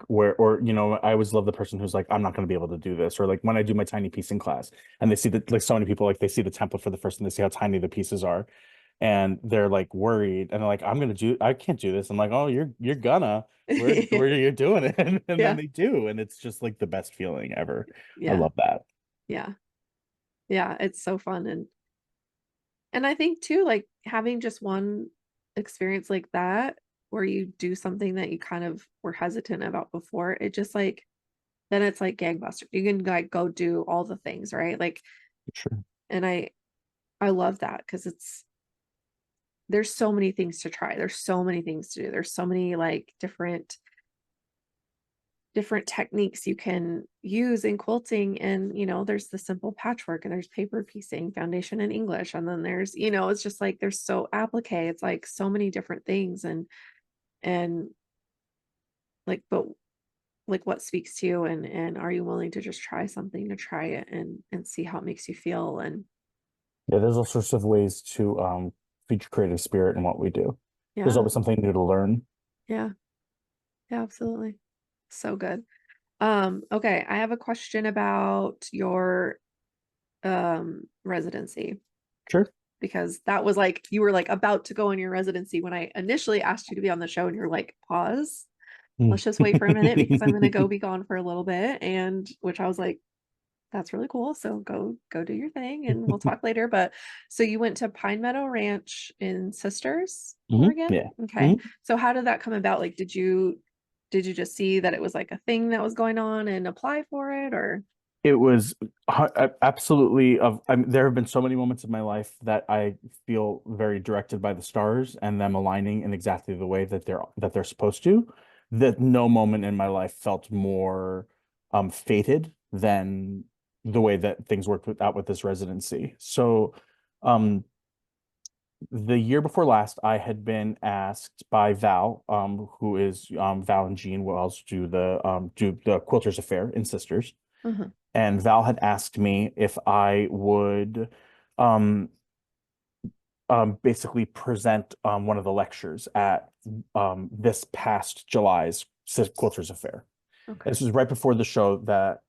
where, or I always love the person who's like, I'm not going to be able to do this, or like when I do my tiny piece in class, and they see that, like, so many people, like, they see the template for the first, and they see how tiny the pieces are, and they're like worried, and they're like, I can't do this. I'm like, oh, you're gonna, where you're doing it, and then Yeah. they do, and it's just like the best feeling ever. I Yeah. love that. Yeah. Yeah. It's so fun. And I think too, like having just one experience like that where you do something that you kind of were hesitant about before, it just like then it's like gangbusters. You can like go do all the things, right? Like, Sure. and I love that because there's so many things to try. There's so many things to do. There's so many like different techniques you can use in quilting. And there's the simple patchwork, and there's paper piecing, foundation in English, and then there's it's just like there's so applique, it's like so many different things. And like, but like what speaks to you, and are you willing to just try something to try it and see how it makes you feel. And Yeah, there's all sorts of ways to feature creative spirit in what we do. There's yeah. always something new to learn. Yeah. Yeah, absolutely. So good. Okay, I have a question about your residency, Sure. because that was like you were like about to go in your residency when I initially asked you to be on the show, and you're like, pause, Mm. let's just wait for a minute because I'm gonna go be gone for a little bit. And which I was like, that's really cool. So go do your thing and we'll talk later. But so you went to Pine Meadow Ranch in Sisters, Oregon? Yeah. Okay. Hmm. So how did that come about? Like did you just see that it was like a thing that was going on and apply for it, or It was absolutely I mean, there have been so many moments in my life that I feel very directed by the stars and them aligning in exactly the way that they're supposed to. That no moment in my life felt more fated than the way that things out with this residency. So, um, the year before last, I had been asked by Val, who is Val and Jean Wells do the Quilters Affair in Sisters, Uh-huh. and Val had asked me if I would um, basically present one of the lectures at this past July's Quilters Affair. Okay. This was right before the show that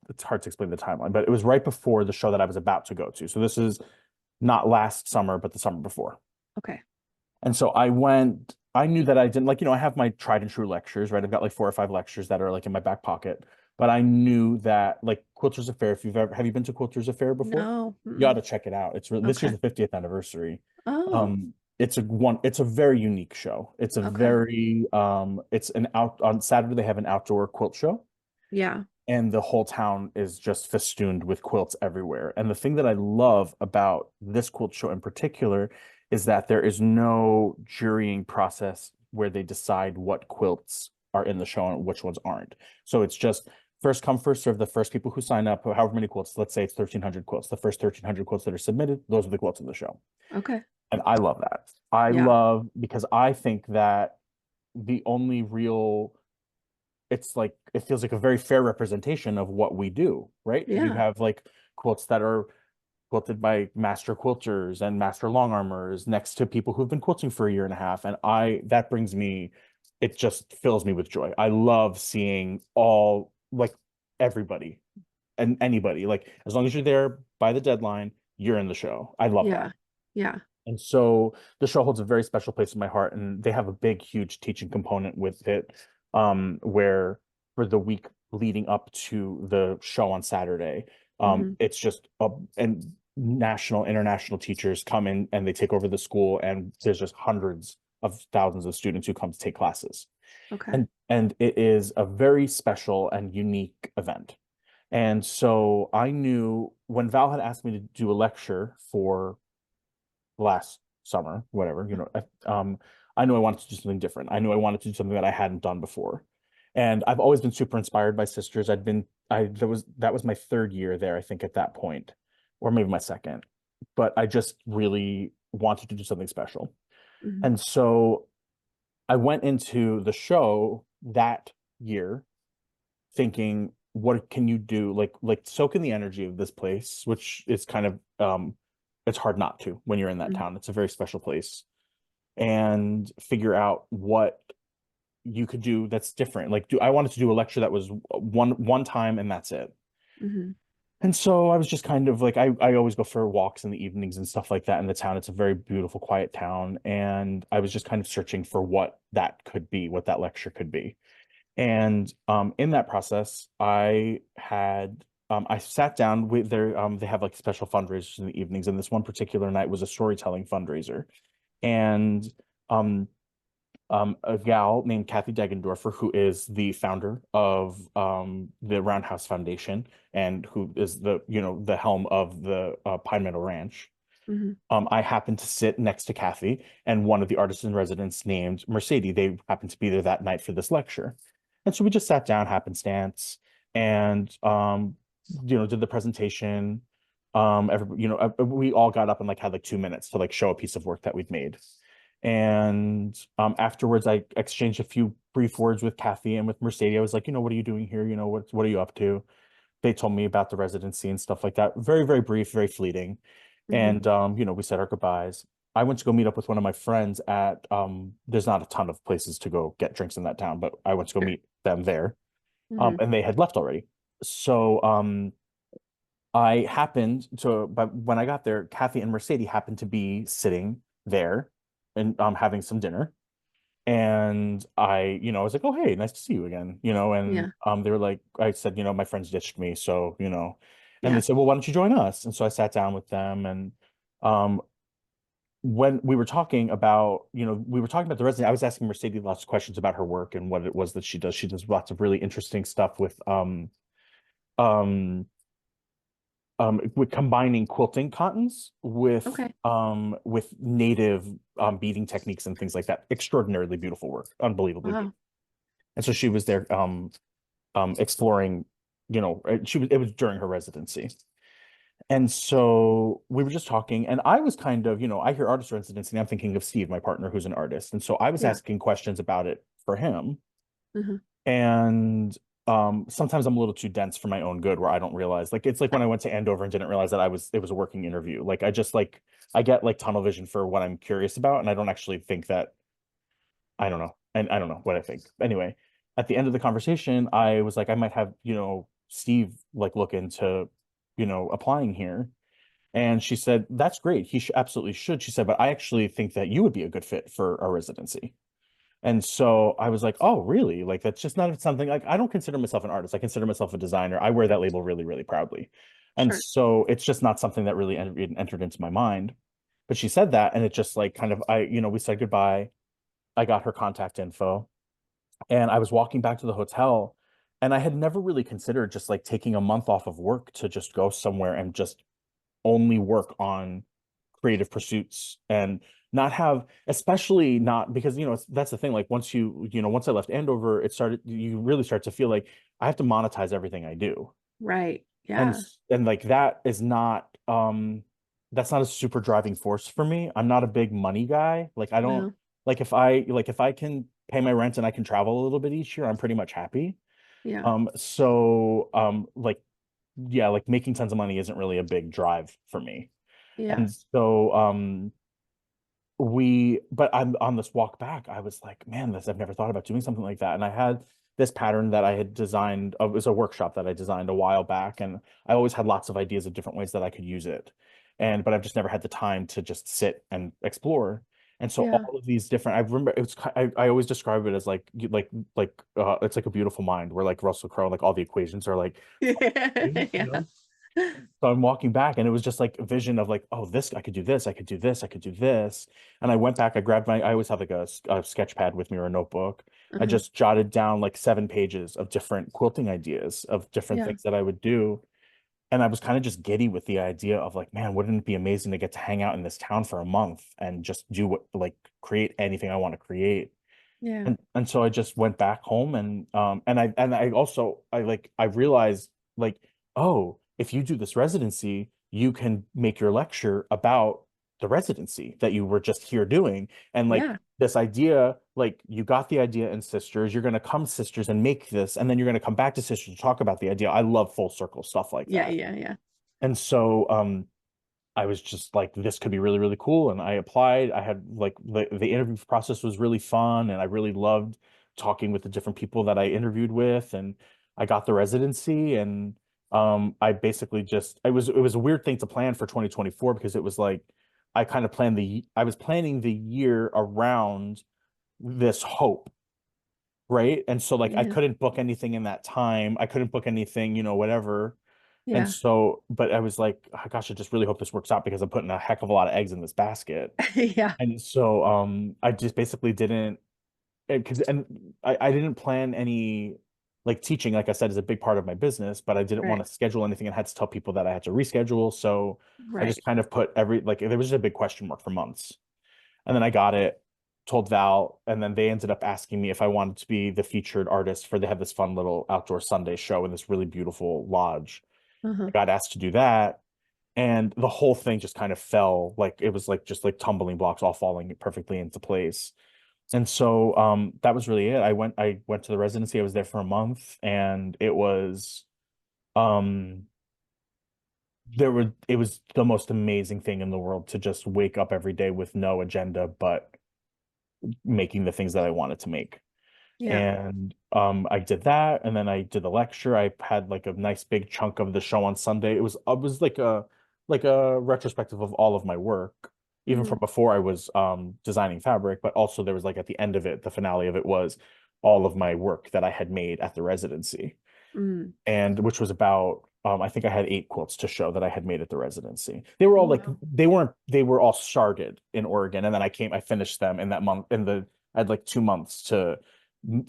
it's hard to explain the timeline, but it was right before the show that I was about to go to. So this is not last summer, but the summer before. Okay. And so I went, I knew that I didn't like, I have my tried and true lectures, right? I've got like 4 or 5 lectures that are like in my back pocket. But I knew that like Quilters Affair, if you've ever have you been to Quilters Affair before? No. You ought Mm-mm. to check it out. It's really this year's Okay. the 50th anniversary. Oh, It's a very unique show. okay. It's an out on Saturday they have an outdoor quilt show Yeah. and the whole town is just festooned with quilts everywhere. And the thing that I love about this quilt show in particular is that there is no jurying process where they decide what quilts are in the show and which ones aren't. So it's just first come, first serve. The first people who sign up, however many quilts, let's say it's 1,300 quilts. The first 1,300 quilts that are submitted, those are the quilts in the show. Okay. And I love that. I Yeah. love because I think that the only real it's like it feels like a very fair representation of what we do, right? You Yeah. have like quilts that are quilted by master quilters and master long armors next to people who've been quilting for a year and a half. And that brings me, it just fills me with joy. I love seeing all like everybody and anybody, like as long as you're there by the deadline, you're in the show. I love that. Yeah. Yeah. And so the show holds a very special place in my heart, and they have a big, huge teaching component with it, where for the week leading up to the show on Saturday, Hmm. it's just and national, international teachers come in and they take over the school, and there's just hundreds of thousands of students who come to take classes, Okay. and it is a very special and unique event. And so I knew when Val had asked me to do a lecture for last summer, whatever, I knew I wanted to do something different. I knew I wanted to do something that I hadn't done before. And I've always been super inspired by sisters. That was my third year there, I think, at that point, or maybe my second. But I just really wanted to do something special. Hmm. And so I went into the show that year thinking, what can you do? Like soak in the energy of this place, which is kind of it's hard not to when you're in that Hmm. town. It's a very special place. And figure out what you could do that's different. Like I wanted to do a lecture that was one time and that's it. Hmm. And so I was just kind of like I always go for walks in the evenings and stuff like that in the town. It's a very beautiful, quiet town. And I was just kind of searching for what that could be, what that lecture could be. And in that process, I sat down with they have like special fundraisers in the evenings, and this one particular night was a storytelling fundraiser. And um a gal named Kathy Deggendorfer, who is the founder of the Roundhouse Foundation and who is the helm of the Pine Meadow Ranch. Hmm. I happened to sit next to Kathy and one of the artists in residence named Mercedes. They happened to be there that night for this lecture. And so we just sat down happenstance and did the presentation. We all got up and like had like 2 minutes to like show a piece of work that we'd made. And afterwards I exchanged a few brief words with Kathy and with Mercedes. I was like, what are you doing here? What are you up to? They told me about the residency and stuff like that. Very, very brief, very fleeting. Hmm. And we said our goodbyes. I went to go meet up with one of my friends at there's not a ton of places to go get drinks in that town, but I went to go Sure. meet them there. Hmm. And they had left already. So I happened to, but when I got there, Kathy and Mercedes happened to be sitting there and having some dinner. And I was like, oh, hey, nice to see you again, and Yeah. they were like, I said, my friends ditched me. So, and they Yeah. said, well, why don't you join us? And so I sat down with them. And um, when we were talking about the resident, I was asking Mercedes lots of questions about her work and what it was that she does. She does lots of really interesting stuff with um with combining quilting cottons Okay. with native beading techniques and things like that. Extraordinarily beautiful work, unbelievably Wow. beautiful. And so she was there exploring, it was during her residency. And so we were just talking, and I was kind of, I hear artist residency, and I'm thinking of Steve, my partner, who's an artist. And so I was Yeah. asking questions about it for him. Hmm. And sometimes I'm a little too dense for my own good, where I don't realize, like, it's like when I went to Andover and didn't realize that it was a working interview. Like, I get like tunnel vision for what I'm curious about, and I don't actually think that, I don't know. And I don't know what I think. Anyway, at the end of the conversation, I was like, I might have, Steve like look into, applying here. And she said, that's great. He absolutely should. She said, but I actually think that you would be a good fit for a residency. And so I was like, oh, really? Like, that's just not something, like, I don't consider myself an artist. I consider myself a designer. I wear that label really, really proudly. And Sure. so it's just not something that really entered into my mind. But she said that, and it just like kind of, we said goodbye. I got her contact info, and I was walking back to the hotel, and I had never really considered just like taking a month off of work to just go somewhere and just only work on creative pursuits and not have, especially not because that's the thing, like once I left Andover, you really start to feel like I have to monetize everything I do. Right. and Yeah. and like that is not that's not a super driving force for me. I'm not a big money guy. Like, I don't, No. like, if I can pay my rent and I can travel a little bit each year, I'm pretty much happy. Yeah. Like, yeah, like making tons of money isn't really a big drive for me. Yeah. And so but I'm on this walk back, I was like, man, I've never thought about doing something like that. And I had this pattern that I had designed. It was a workshop that I designed a while back, and I always had lots of ideas of different ways that I could use it. But I've just never had the time to just sit and explore. And so Yeah. all of these different, I remember I always describe it as like it's like a beautiful mind, where like Russell Crowe, like all the equations are like, you Yeah. know? So I'm walking back, and it was just like a vision of like, oh, this, I could do this, I could do this, I could do this. And I went back, I always have like a sketch pad with me, or a notebook. I Uh-huh. just jotted down like 7 pages of different quilting ideas of different Yeah. things that I would do. And I was kind of just giddy with the idea of like, man, wouldn't it be amazing to get to hang out in this town for a month and just do create anything I want to create. Yeah. And so I just went back home, and I also I realized, like, oh, if you do this residency, you can make your lecture about the residency that you were just here doing. And like, Yeah. this idea, like, you got the idea in Sisters, you're gonna come Sisters and make this, and then you're gonna come back to Sisters to talk about the idea. I love full circle stuff like Yeah. that. Yeah. Yeah. And so I was just like, this could be really, really cool. And I applied. I had like the interview process was really fun, and I really loved talking with the different people that I interviewed with. And I got the residency, and I basically just, it was a weird thing to plan for 2024, because it was like I was planning the year around this hope, right? And so like I Yeah. couldn't book anything in that time. I couldn't book anything, whatever. And Yeah. so, but I was like, oh, gosh, I just really hope this works out, because I'm putting a heck of a lot of eggs in this basket. Yeah. And so, I just basically didn't, I didn't plan any, like, teaching, like I said, is a big part of my business, but I didn't want Right. to schedule anything and had to tell people that I had to reschedule. So I Right. just kind of put there was just a big question mark for months. And then I got it, told Val, and then they ended up asking me if I wanted to be the featured artist they have this fun little outdoor Sunday show in this really beautiful lodge. Uh-huh. I got asked to do that, and the whole thing just kind of fell, like, it was like just like tumbling blocks all falling perfectly into place. And so that was really it. I went to the residency. I was there for a month, and um it was the most amazing thing in the world to just wake up every day with no agenda but making the things that I wanted to make. Yeah. And I did that, and then I did the lecture. I had like a nice big chunk of the show on Sunday. It was like a retrospective of all of my work, even Hmm. from before I was designing fabric, but also there was like, at the end of it, the finale of it was all of my work that I had made at the residency. Mm. And which was about, I think I had 8 quilts to show that I had made at the residency. Oh, wow. They were all started in Oregon, and then I finished them in that month, I had like 2 months to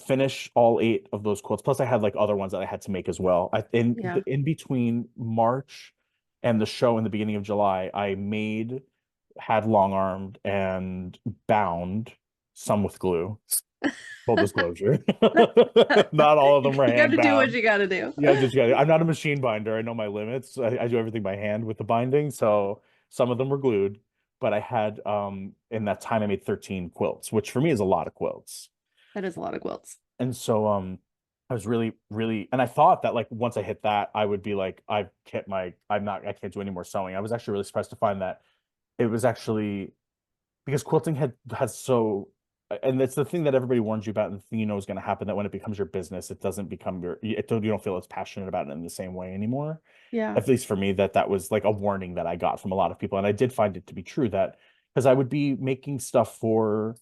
finish all 8 of those quilts. Plus I had like other ones that I had to make as well. Yeah. In between March and the show in the beginning of July, I made, had long armed and bound some with glue. Full disclosure. Not all of them were You got hand to do what bound. you got to do. Yeah, just got I'm not a machine binder. I know my limits. I do everything by hand with the binding. So some of them were glued, but I had in that time I made 13 quilts, which for me is a lot of quilts. That is a lot of quilts. And so I was really, really, and I thought that like once I hit that, I would be like, I've hit my, I can't do any more sewing. I was actually really surprised to find that it was actually because quilting has so, and it's the thing that everybody warns you about, and the thing you know is going to happen, that when it becomes your business, it doesn't become you don't feel as passionate about it in the same way anymore. Yeah. At least for me, that was like a warning that I got from a lot of people, and I did find it to be true, that because I would be making stuff for,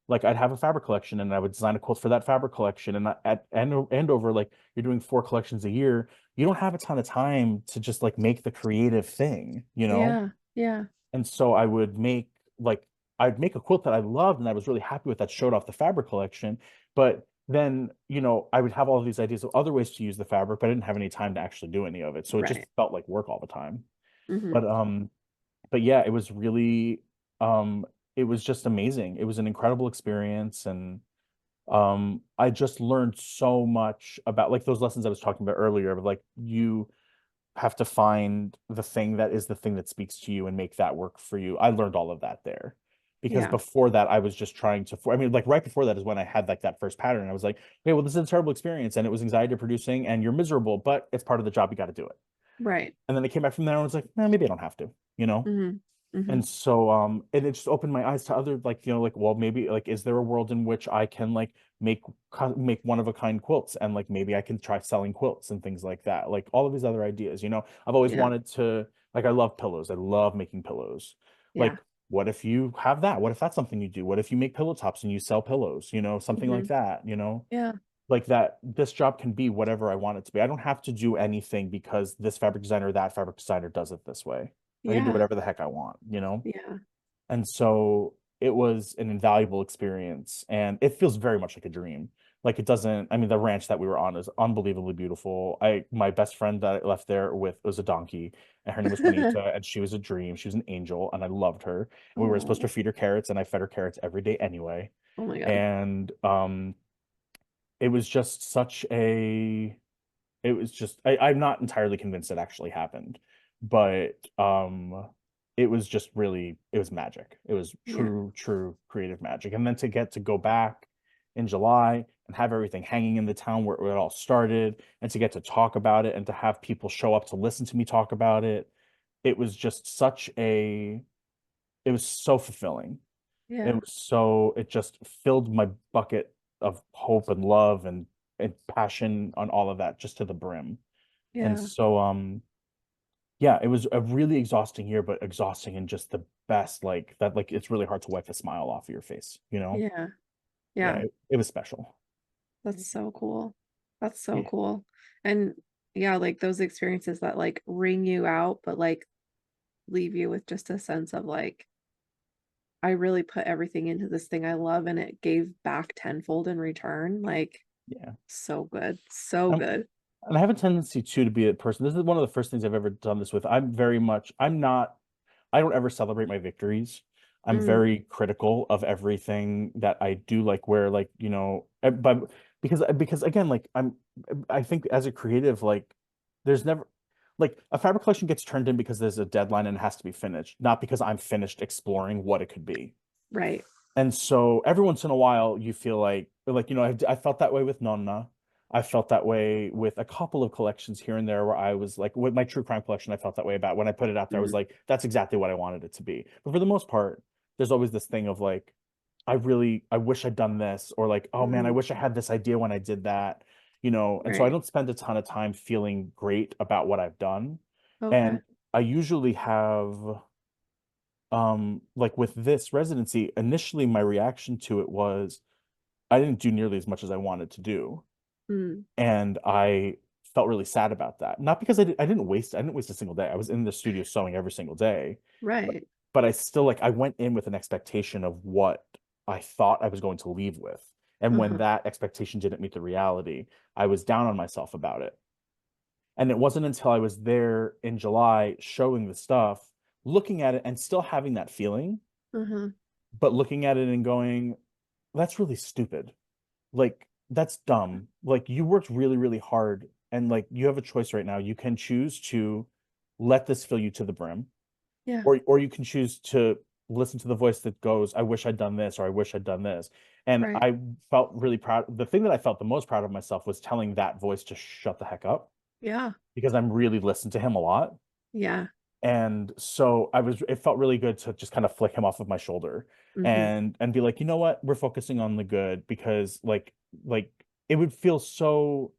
like, I'd have a fabric collection and I would design a quilt for that fabric collection, and at Andover, like, you're doing 4 collections a year, you don't have a ton of time to just like make the creative thing, you know? Yeah. Yeah. And so I would make like I'd make a quilt that I loved and I was really happy with, that showed off the fabric collection. But then, I would have all of these ideas of other ways to use the fabric, but I didn't have any time to actually do any of it. So it just Right. felt like work all the time. Hmm. But yeah, it was really it was just amazing. It was an incredible experience, and I just learned so much about like those lessons I was talking about earlier of like you have to find the thing that is the thing that speaks to you and make that work for you. I learned all of that there. Because Yeah. before that, I was just trying to, I mean, like right before that is when I had like that first pattern. I was like, okay, well, this is a terrible experience and it was anxiety producing and you're miserable, but it's part of the job. You got to do it. Right. And then I came back from there and I was like, maybe I don't have to, you know? Hmm. Hmm. And so, and it just opened my eyes to other, like, like, well, maybe like, is there a world in which I can like make one of a kind quilts, and like maybe I can try selling quilts and things like that. Like all of these other ideas, I've always Yeah. wanted to, like, I love pillows. I love making pillows. Yeah. Like, what if you have that? What if that's something you do? What if you make pillow tops and you sell pillows, something like Hmm. that, Yeah. like that this job can be whatever I want it to be. I don't have to do anything because this fabric designer or that fabric designer does it this way. I can do Yeah. whatever the heck I want. Yeah. And so it was an invaluable experience, and it feels very much like a dream. Like it doesn't, I mean, the ranch that we were on is unbelievably beautiful. My best friend that I left there with was a donkey, and her name was Juanita, and she was a dream. She was an angel, and I loved her. And we were supposed to Oh. feed her carrots, and I fed her carrots every day anyway. Oh my God. And it was just such a it was just I'm not entirely convinced it actually happened, but it was just really, it was magic. It was Yeah. true, true creative magic. And then to get to go back in July and have everything hanging in the town where it all started, and to get to talk about it and to have people show up to listen to me talk about it, it was just it was so fulfilling. Yeah. It just filled my bucket of hope and love and passion on all of that just to the brim. And Yeah. so yeah, it was a really exhausting year, but exhausting in just the best, like that, like it's really hard to wipe a smile off of your face. Yeah. Yeah, Yeah. it was special. That's so cool. That's so Yeah. cool. And yeah, like those experiences that like ring you out, but like leave you with just a sense of like, I really put everything into this thing I love and it gave back tenfold in return. Like, Yeah. so good. So Um, good. and I have a tendency too to be a person. This is one of the first things I've ever done this with. I'm not I don't ever celebrate my victories. I'm Mm, very critical of everything that I do, like where like, but because again, like I think as a creative, like there's never like a fabric collection gets turned in because there's a deadline and it has to be finished, not because I'm finished exploring what it could be. right. And so every once in a while you feel like I felt that way with Nonna. I felt that way with a couple of collections here and there where I was like, with my true crime collection, I felt that way about when I put it out there. I was Mm, like, that's exactly what I wanted it to be. But for the most part, there's always this thing of like, I wish I'd done this, or like, oh man, I mm, wish I had this idea when I did that. And so I right. don't spend a ton of time feeling great about what I've done. Okay. And I usually have like with this residency, initially my reaction to it was I didn't do nearly as much as I wanted to do, Mm, and I felt really sad about that. Not because I didn't waste a single day. I was in the studio sewing every single day, but, right. but I still, like, I went in with an expectation of what I thought I was going to leave with. And when Uh-huh. that expectation didn't meet the reality, I was down on myself about it. And it wasn't until I was there in July showing the stuff, looking at it and still having that feeling, Uh-huh. but looking at it and going, that's really stupid. Like, that's dumb. Like, you worked really, really hard. And like, you have a choice right now. You can choose to let this fill you to the brim, Yeah. or you can choose to listen to the voice that goes, I wish I'd done this, or I wish I'd done this. And Right. I felt really proud. The thing that I felt the most proud of myself was telling that voice to shut the heck up, Yeah. because I'm really listened to him a lot. Yeah. And so it felt really good to just kind of flick him off of my shoulder Mm-hmm. and be like, you know what, we're focusing on the good, because like it would feel so,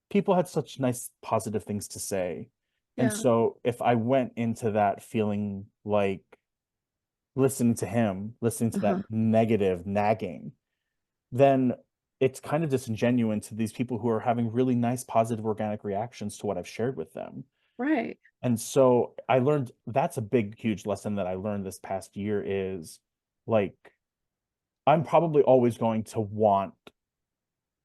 people had such nice positive things to say. And Yeah. so if I went into that feeling like listening to him, listening to that Uh-huh. negative nagging, then it's kind of disingenuous to these people who are having really nice positive organic reactions to what I've shared with them. Right. And so I learned, that's a big, huge lesson that I learned this past year is like, I'm probably always going to want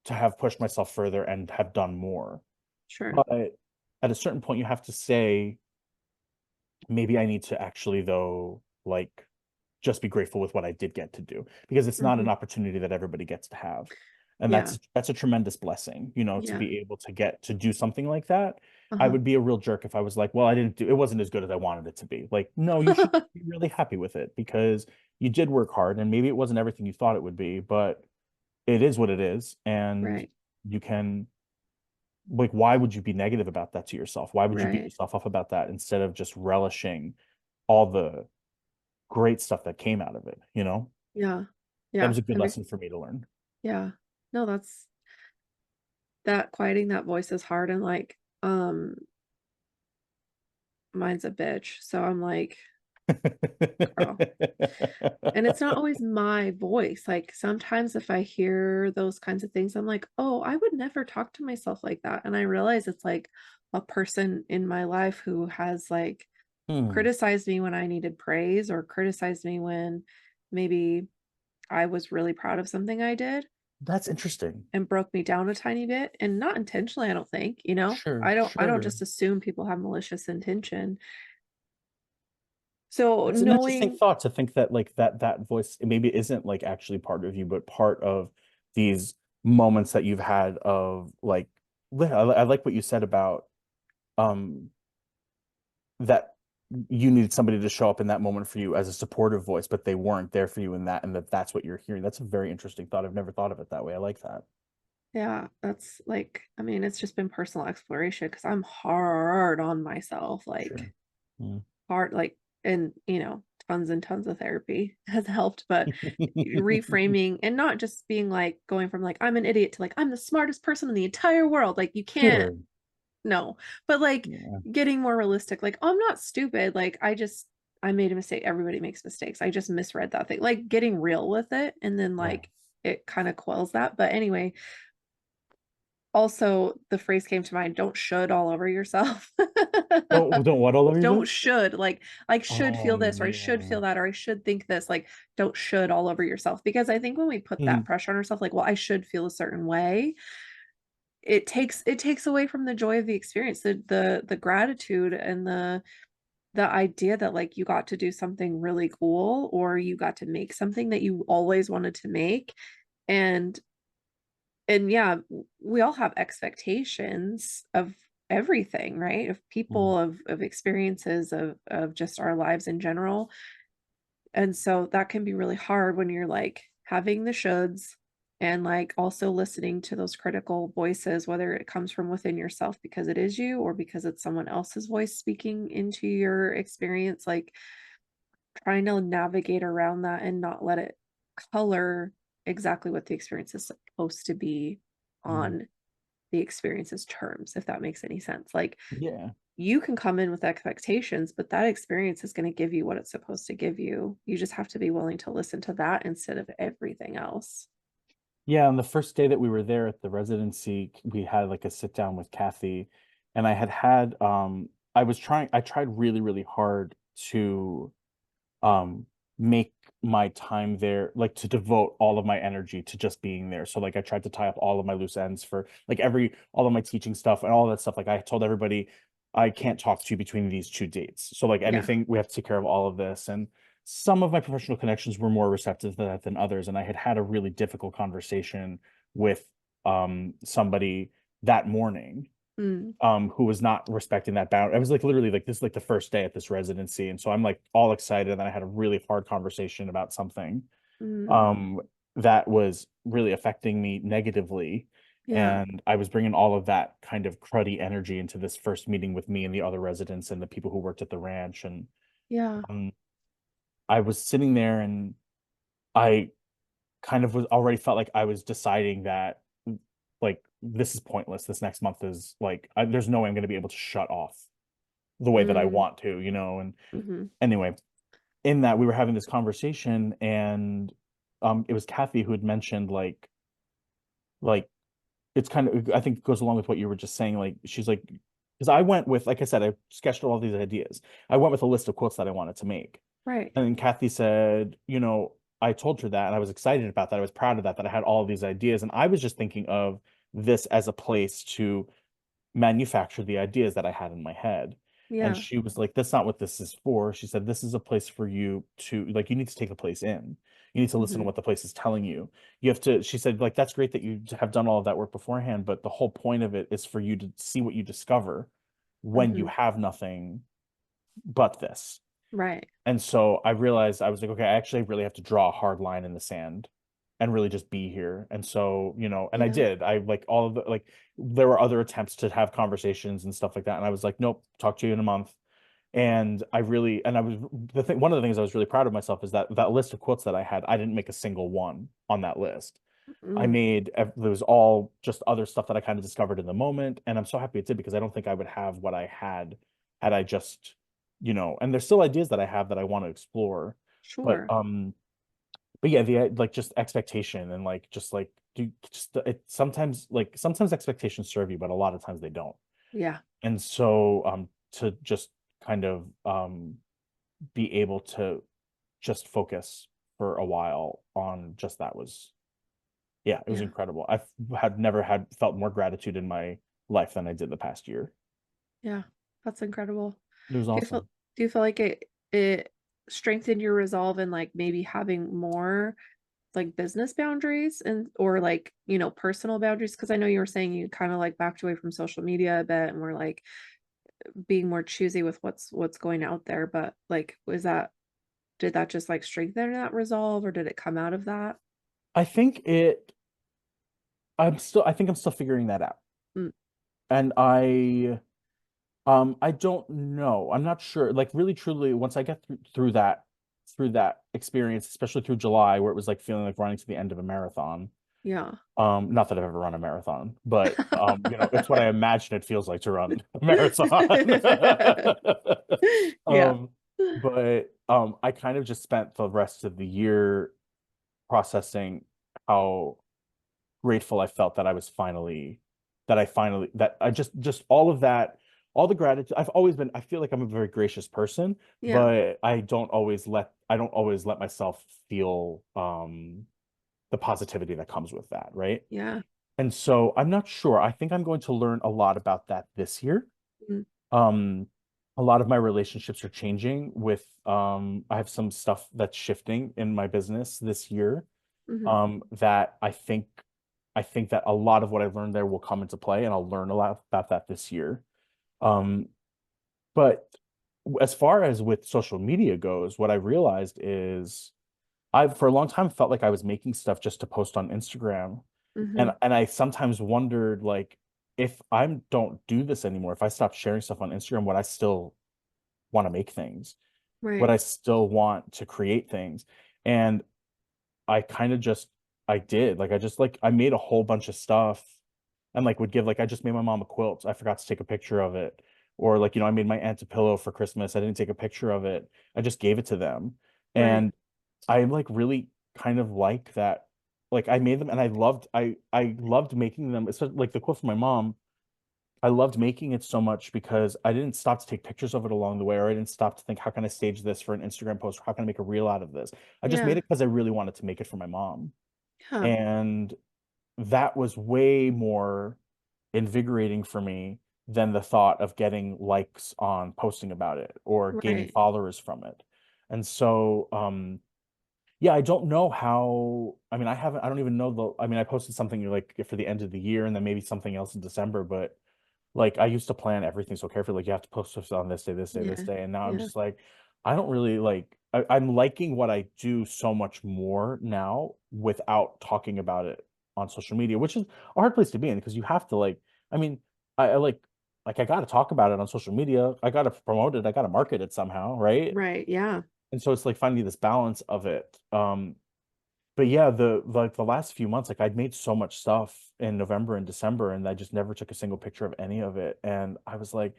to have pushed myself further and have done more. Sure. But at a certain point, you have to say, maybe I need to actually, though, like, just be grateful with what I did get to do, because it's not Mm-hmm. an opportunity that everybody gets to have. And Yeah. that's a tremendous blessing, you know, to Yeah. be able to get to do something like that. I Uh-huh. would be a real jerk if I was like, well, I didn't do, it wasn't as good as I wanted it to be. Like, no, you should be really happy with it, because you did work hard, and maybe it wasn't everything you thought it would be, but it is what it is. And Right. you can, like, why would you be negative about that to yourself? Why would you beat Right. yourself up about that instead of just relishing all the great stuff that came out of it, you know? Yeah. That Yeah. was a good lesson for me to learn. Yeah. No, that's that quieting that voice is hard and like, mine's a bitch. So I'm like, girl. And it's not always my voice. Like sometimes if I hear those kinds of things, I'm like, oh, I would never talk to myself like that. And I realize it's like a person in my life who has like Hmm, criticized me when I needed praise or criticized me when maybe I was really proud of something I did that's interesting. and broke me down a tiny bit and not intentionally, I don't think, you know. Sure, I don't sure. just assume people have malicious intention. So It's an interesting knowing thought to think that like that voice maybe isn't like actually part of you, but part of these moments that you've had of like, I like what you said about um that you needed somebody to show up in that moment for you as a supportive voice, but they weren't there for you in that, and that's what you're hearing. That's a very interesting thought. I've never thought of it that way. I like that. yeah, that's like I mean, it's just been personal exploration because I'm hard on myself, like Sure. Mm. hard, like, and you know, tons and tons of therapy has helped, but reframing and not just being like going from like I'm an idiot to like I'm the smartest person in the entire world. Like you can't, Sure. no, but like Yeah. getting more realistic, like oh, I'm not stupid. Like I made a mistake. Everybody makes mistakes. I just misread that thing. Like getting real with it, and then Yeah. like it kind of quells that. But anyway, also, the phrase came to mind, "Don't should all over yourself." Don't what all over Don't yourself? should, like, should Oh feel this, or I should yeah. feel that, or I should think this, like, don't should all over yourself, because I think when we put that Mhm. pressure on ourselves, like, "Well, I should feel a certain way," it takes away from the joy of the experience, the gratitude and the idea that, like, you got to do something really cool, or you got to make something that you always wanted to make, and yeah, we all have expectations of everything, right? Of Mhm. people, of experiences, of just our lives in general. And so that can be really hard when you're like having the shoulds and like also listening to those critical voices, whether it comes from within yourself because it is you or because it's someone else's voice speaking into your experience, like trying to navigate around that and not let it color exactly what the experience is supposed to be Mhm. on the experience's terms, if that makes any sense. Like Yeah. you can come in with expectations, but that experience is going to give you what it's supposed to give you. You just have to be willing to listen to that instead of everything else. Yeah, on the first day that we were there at the residency, we had like a sit down with Kathy, and I tried really, really hard to um make my time there, like to devote all of my energy to just being there. So like I tried to tie up all of my loose ends for like all of my teaching stuff and all that stuff. Like I told everybody I can't talk to you between these two dates. So like Yeah. anything, we have to take care of all of this. And some of my professional connections were more receptive to that than others. And I had had a really difficult conversation with somebody that morning Mm, who was not respecting that boundary. I was like literally like this is like the first day at this residency. And so I'm like all excited. And then I had a really hard conversation about something mm, um that was really affecting me negatively. yeah. And I was bringing all of that kind of cruddy energy into this first meeting with me and the other residents and the people who worked at the ranch. And Yeah. um, I was sitting there and I kind of was already felt like I was deciding that like this is pointless. This next month is like there's no way I'm going to be able to shut off the way that I Mm, want to, you know. And mhm. anyway, in that we were having this conversation and it was Kathy who had mentioned like it's kind of I think it goes along with what you were just saying. Like she's like because I went with like I said, I sketched all these ideas. I went with a list of quotes that I wanted to make. Right. And then Kathy said, you know, I told her that and I was excited about that. I was proud of that, that I had all of these ideas. And I was just thinking of this as a place to manufacture the ideas that I had in my head. And Yeah. she was like, that's not what this is for. She said, this is a place for you to, like, you need to take the place in. You need to listen to Mhm. what the place is telling you. You have to, she said, like, that's great that you have done all of that work beforehand, but the whole point of it is for you to see what you discover when you Mhm. have nothing but this. Right. And so I realized I was like, okay, I actually really have to draw a hard line in the sand and really just be here. And so, you know, and I Yeah. did. I like all of the like there were other attempts to have conversations and stuff like that. And I was like, nope, talk to you in a month. And I really and I was the thing one of the things I was really proud of myself is that that list of quotes that I had, I didn't make a single one on that list. I Mm, made it was all just other stuff that I kind of discovered in the moment. And I'm so happy it did because I don't think I would have what I had I just, you know, and there's still ideas that I have that I want to explore. But sure. but yeah, the like just expectation and like just like do just it sometimes expectations serve you, but a lot of times they don't. Yeah. And so to just kind of be able to just focus for a while on just that was yeah, it was Yeah. incredible. I've had never had felt more gratitude in my life than I did the past year. Yeah. That's incredible. It was Do you feel awesome. do you feel like it strengthened your resolve in like maybe having more like business boundaries and or like, personal boundaries? Because I know you were saying you kind of like backed away from social media a bit and were like being more choosy with what's going out there. But like was that did that just like strengthen that resolve or did it come out of that? I think I think I'm still figuring that out. Mm, And I don't know. I'm not sure. Like really truly once I get through that experience, especially through July where it was like feeling like running to the end of a marathon. yeah. Not that I've ever run a marathon, but you know, it's what I imagine it feels like to run a marathon. Yeah. um but I kind of just spent the rest of the year processing how grateful I felt that that I just all of that, all the gratitude. I've always been, I feel like I'm a very gracious person, Yeah. but I don't always let myself feel the positivity that comes with that, right? Yeah. And so I'm not sure. I think I'm going to learn a lot about that this year. Mm, Um, a lot of my relationships are changing with I have some stuff that's shifting in my business this year mhm. that I think that a lot of what I've learned there will come into play, and I'll learn a lot about that this year. Um, but as far as with social media goes, what I realized is I've for a long time felt like I was making stuff just to post on Instagram, Mhm. and I sometimes wondered like if I don't do this anymore, if I stop sharing stuff on Instagram, would I still want to make things? Would Right. I still want to create things? And I kind of just I did. Like I just like I made a whole bunch of stuff and like would give like I just made my mom a quilt. I forgot to take a picture of it. Or like, you know, I made my aunt a pillow for Christmas. I didn't take a picture of it. I just gave it to them. Right. And I like really kind of like that. Like I made them and I loved making them. Especially like the quilt for my mom. I loved making it so much because I didn't stop to take pictures of it along the way, or I didn't stop to think, how can I stage this for an Instagram post? How can I make a reel out of this? I just made Yeah. it because I really wanted to make it for my mom. Yeah. And that was way more invigorating for me than the thought of getting likes on posting about it or gaining Right. followers from it. And so, yeah, I don't know how. I mean, I don't even know I mean, I posted something like for the end of the year and then maybe something else in December, but like I used to plan everything so carefully. Like you have to post this on this day, this day, this Yeah. day. And now I'm Yeah. just like, I don't really like, I'm liking what I do so much more now without talking about it on social media, which is a hard place to be in because you have to like, I mean, I like I got to talk about it on social media. I got to promote it. I got to market it somehow. Right. Right. Yeah. And so it's like finding this balance of it. But yeah, the last few months, like I'd made so much stuff in November and December, and I just never took a single picture of any of it. And I was like,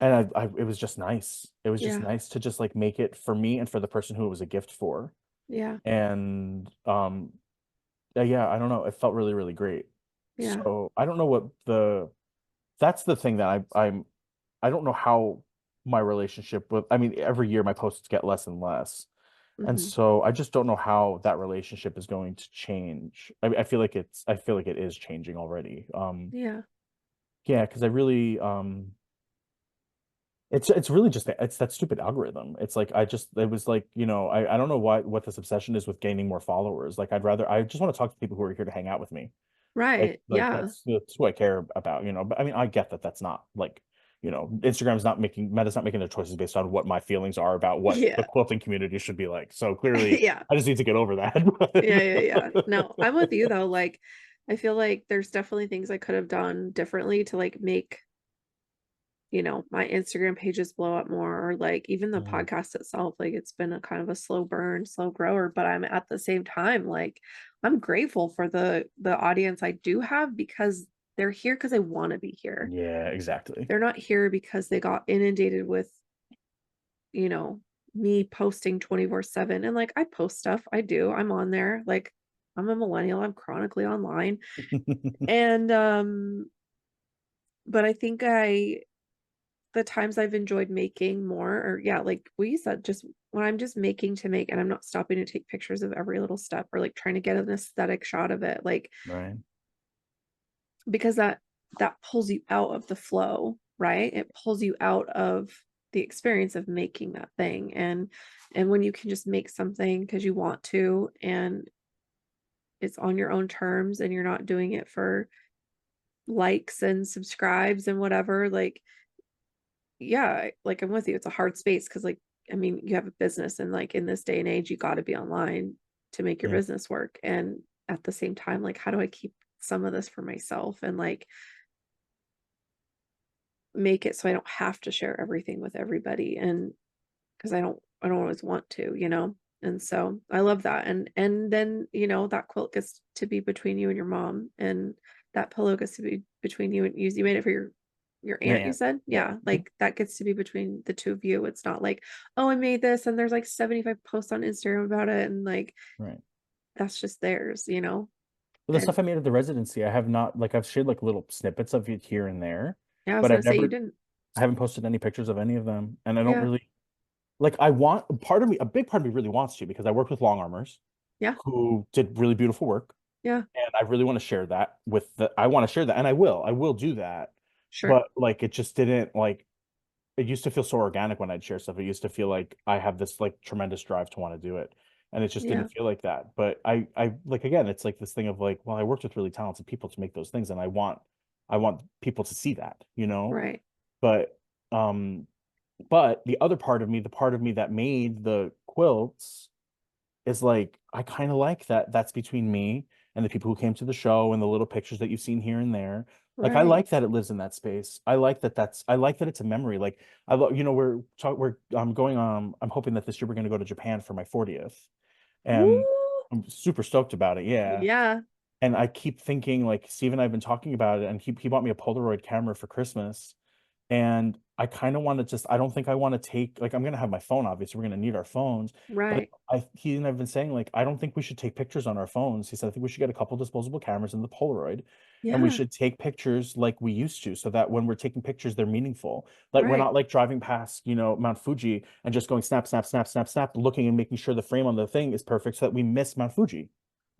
and it was just nice. It was just Yeah. nice to just like make it for me and for the person who it was a gift for. Yeah. And yeah, I don't know. It felt really, really great. Yeah. So I don't know what that's the thing that I don't know how my relationship with, I mean, every year my posts get less and less. And Hmm. so I just don't know how that relationship is going to change. I feel like it is changing already. Yeah. Yeah, because I really, it's really just it's that stupid algorithm. It's like it was like, I don't know what this obsession is with gaining more followers. Like I just want to talk to people who are here to hang out with me. Like Right. like Yeah. that's who I care about, But I mean, I get that that's not like, Instagram's not making Meta's not making their choices based on what my feelings are about what the Yeah. quilting community should be like. So clearly, Yeah. I just need to get over that. Yeah. Yeah. Yeah. No, I'm with you But- though. Like, I feel like there's definitely things I could have done differently to like make, my Instagram pages blow up more, or like even the Mm, podcast itself. Like it's been a kind of a slow burn, slow grower, but I'm at the same time like I'm grateful for the audience I do have because they're here because they want to be here. yeah, exactly. They're not here because they got inundated with, you know, me posting 24/7. And like I post stuff, I do. I'm on there. Like I'm a millennial, I'm chronically online. And but I think the times I've enjoyed making more, or yeah, like we said, just when I'm just making to make and I'm not stopping to take pictures of every little step or like trying to get an aesthetic shot of it, like Right. because that pulls you out of the flow, right? It pulls you out of the experience of making that thing. And when you can just make something because you want to and it's on your own terms and you're not doing it for likes and subscribes and whatever, like yeah, like I'm with you. It's a hard space because like I mean, you have a business and like in this day and age, you got to be online to make your Yeah. business work. And at the same time, like how do I keep some of this for myself and like make it so I don't have to share everything with everybody, and because I don't always want to, And so I love that. And then, that quilt gets to be between you and your mom, and that pillow gets to be between you and you made it for your My aunt, you aunt. said? Yeah. Yeah, like that gets to be between the two of you. It's not like, oh, I made this and there's like 75 posts on Instagram about it and like Right. that's just theirs. Well, the And stuff I made at the residency, I have not like I've shared like little snippets of it here and there, yeah, I was but gonna say you didn't. I haven't posted any pictures of any of them, and I don't Yeah, really like. I want part of me, a big part of me, really wants to because I worked with long armors yeah, who did really beautiful work, yeah, and I really want to share that with the. I want to share that, and I will do that, sure. but like it just didn't like. It used to feel so organic when I'd share stuff. It used to feel like I have this like tremendous drive to want to do it. And it just didn't Yeah, feel like that. But I like again, it's like this thing of like, well, I worked with really talented people to make those things, and I want people to see that. right. But um, but the other part of me, the part of me that made the quilts is like I kind of like that that's between me and the people who came to the show and the little pictures that you've seen here and there. Like I Right. like that it lives in that space. I like that it's a memory. Like we're going I'm hoping that this year we're going to go to Japan for my 40th. And Woo! I'm super stoked about it. Yeah. Yeah. And I keep thinking like Steve and I've been talking about it, and he bought me a Polaroid camera for Christmas. And I kind of want to just, I don't think I want to take, like, I'm going to have my phone, obviously, we're going to need our phones, but Right. he and I've been saying, like, I don't think we should take pictures on our phones. He said, I think we should get a couple disposable cameras and the Polaroid, and we Yeah. should take pictures like we used to, so that when we're taking pictures, they're meaningful. Like, we're Right. not like driving past, Mount Fuji and just going snap, snap, snap, snap, snap, looking and making sure the frame on the thing is perfect so that we miss Mount Fuji.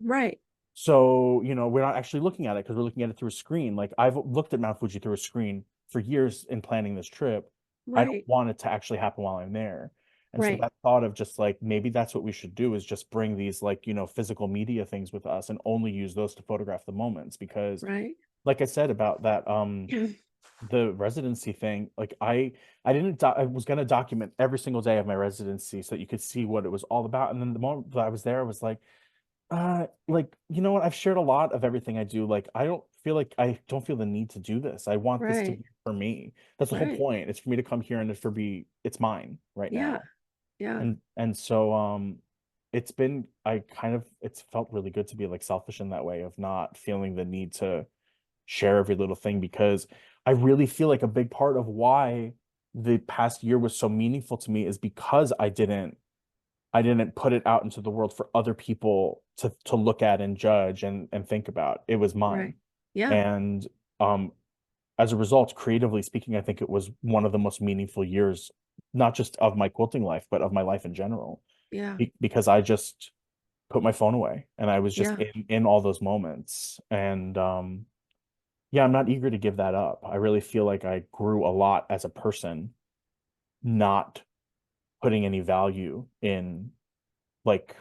Right. So, we're not actually looking at it because we're looking at it through a screen. Like, I've looked at Mount Fuji through a screen for years in planning this trip. I don't Right. want it to actually happen while I'm there. And so Right. that thought of just like maybe that's what we should do, is just bring these, like, physical media things with us and only use those to photograph the moments. Because Right. like I said about that the residency thing, like I didn't I was gonna document every single day of my residency so that you could see what it was all about. And then the moment that I was there, I was like, you know what? I've shared a lot of everything I do. Like, I don't feel the need to do this. I want this to Right. be for me. That's the whole Right. point. It's for me to come here and it's mine right Yeah. now. Yeah. And so it's been it's felt really good to be like selfish in that way of not feeling the need to share every little thing, because I really feel like a big part of why the past year was so meaningful to me is because I didn't put it out into the world for other people to look at and judge and think about. It was Right. mine. Yeah. And um as a result, creatively speaking, I think it was one of the most meaningful years, not just of my quilting life, but of my life in general. Yeah. Because I just put my phone away and I was just Yeah. in all those moments. And yeah, I'm not eager to give that up. I really feel like I grew a lot as a person, not putting any value in, like,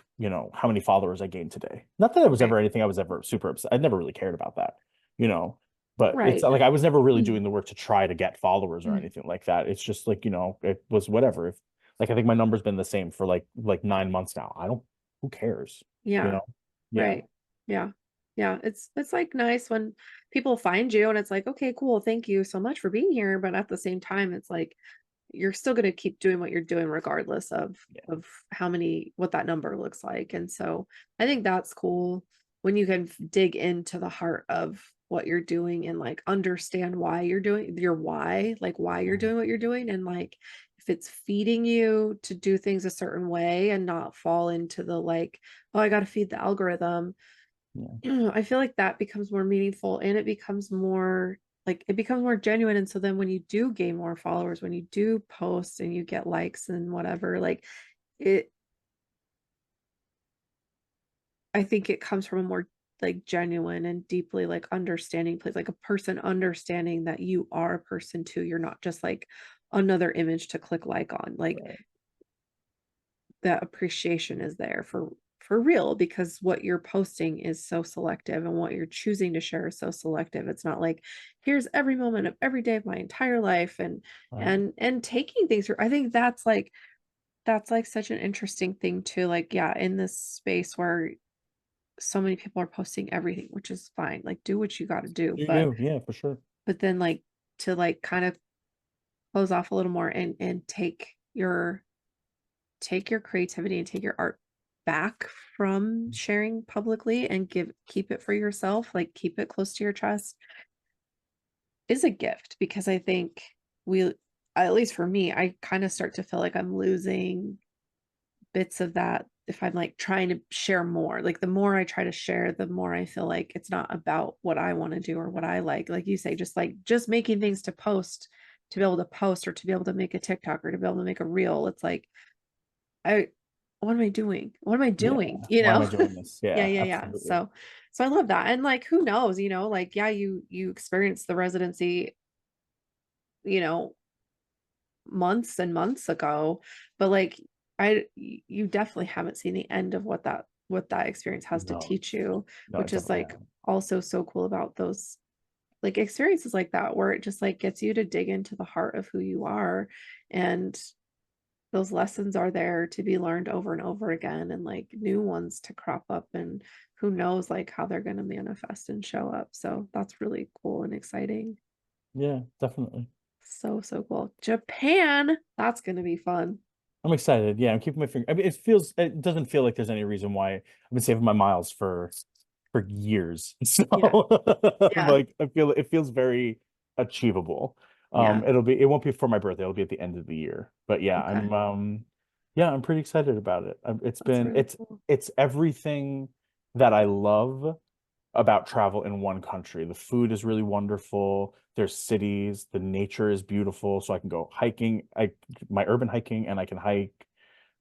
how many followers I gained today. Not that it was Right. ever anything I was ever super upset. I never really cared about that, you know. But it's Right. not like I was never really Mm. doing the work to try to get followers or Mm. anything like that. It's just like, it was whatever. If, like, I think my number's been the same for like 9 months now. I don't, who cares? You Yeah. know? Yeah. Right. Yeah. Yeah. It's like nice when people find you and it's like, okay, cool. Thank you so much for being here. But at the same time, it's like you're still going to keep doing what you're doing regardless Yeah. of what that number looks like. And so I think that's cool when you can dig into the heart of what you're doing and like understand why you're doing your why, like why you're Mhm. doing what you're doing, and like if it's feeding you to do things a certain way and not fall into the like, oh, I got to feed the algorithm. Yeah. I feel like that becomes more meaningful and it becomes more genuine. And so then when you do gain more followers, when you do post and you get likes and whatever, like it, I think it comes from a more like genuine and deeply like understanding place, like a person understanding that you are a person too. You're not just like another image to click like on. Like Right. that appreciation is there for real, because what you're posting is so selective and what you're choosing to share is so selective. It's not like here's every moment of every day of my entire life, and Right. taking things through. I think that's like such an interesting thing too. Like, yeah, in this space where so many people are posting everything, which is fine. Like do what you got to do, You do. Yeah, for sure. but then like to like kind of close off a little more and take your creativity and take your art back from sharing publicly and keep it for yourself, like keep it close to your chest, is a gift. Because I think we, at least for me, I kind of start to feel like I'm losing bits of that if I'm like trying to share more. Like the more I try to share, the more I feel like it's not about what I want to do or what I like you say, just making things to post, to be able to post or to be able to make a TikTok or to be able to make a reel. It's like I what am I doing? What am I Yeah. doing? Why am I doing this? Yeah, Yeah, yeah, yeah. absolutely. So I love that. And like who knows, like yeah, you experienced the residency, you know, months and months ago, but like you definitely haven't seen the end of what that experience has to No, teach you, no, I which is definitely like haven't. also so cool about those like experiences like that where it just like gets you to dig into the heart of who you are, and those lessons are there to be learned over and over again, and like new ones to crop up, and who knows like how they're going to manifest and show up. So that's really cool and exciting. Yeah, definitely. So cool. Japan, that's going to be fun. I'm excited. Yeah, I'm keeping my finger. I mean, it doesn't feel like there's any reason why I've been saving my miles for years. So Yeah. Yeah. like I feel it feels very achievable. Yeah, It won't be for my birthday, it'll be at the end of the year. But yeah, okay. yeah, I'm pretty excited about it. That's really cool. It's everything that I love about travel in one country. The food is really wonderful. There's cities, the nature is beautiful, so I can go hiking, my urban hiking, and I can hike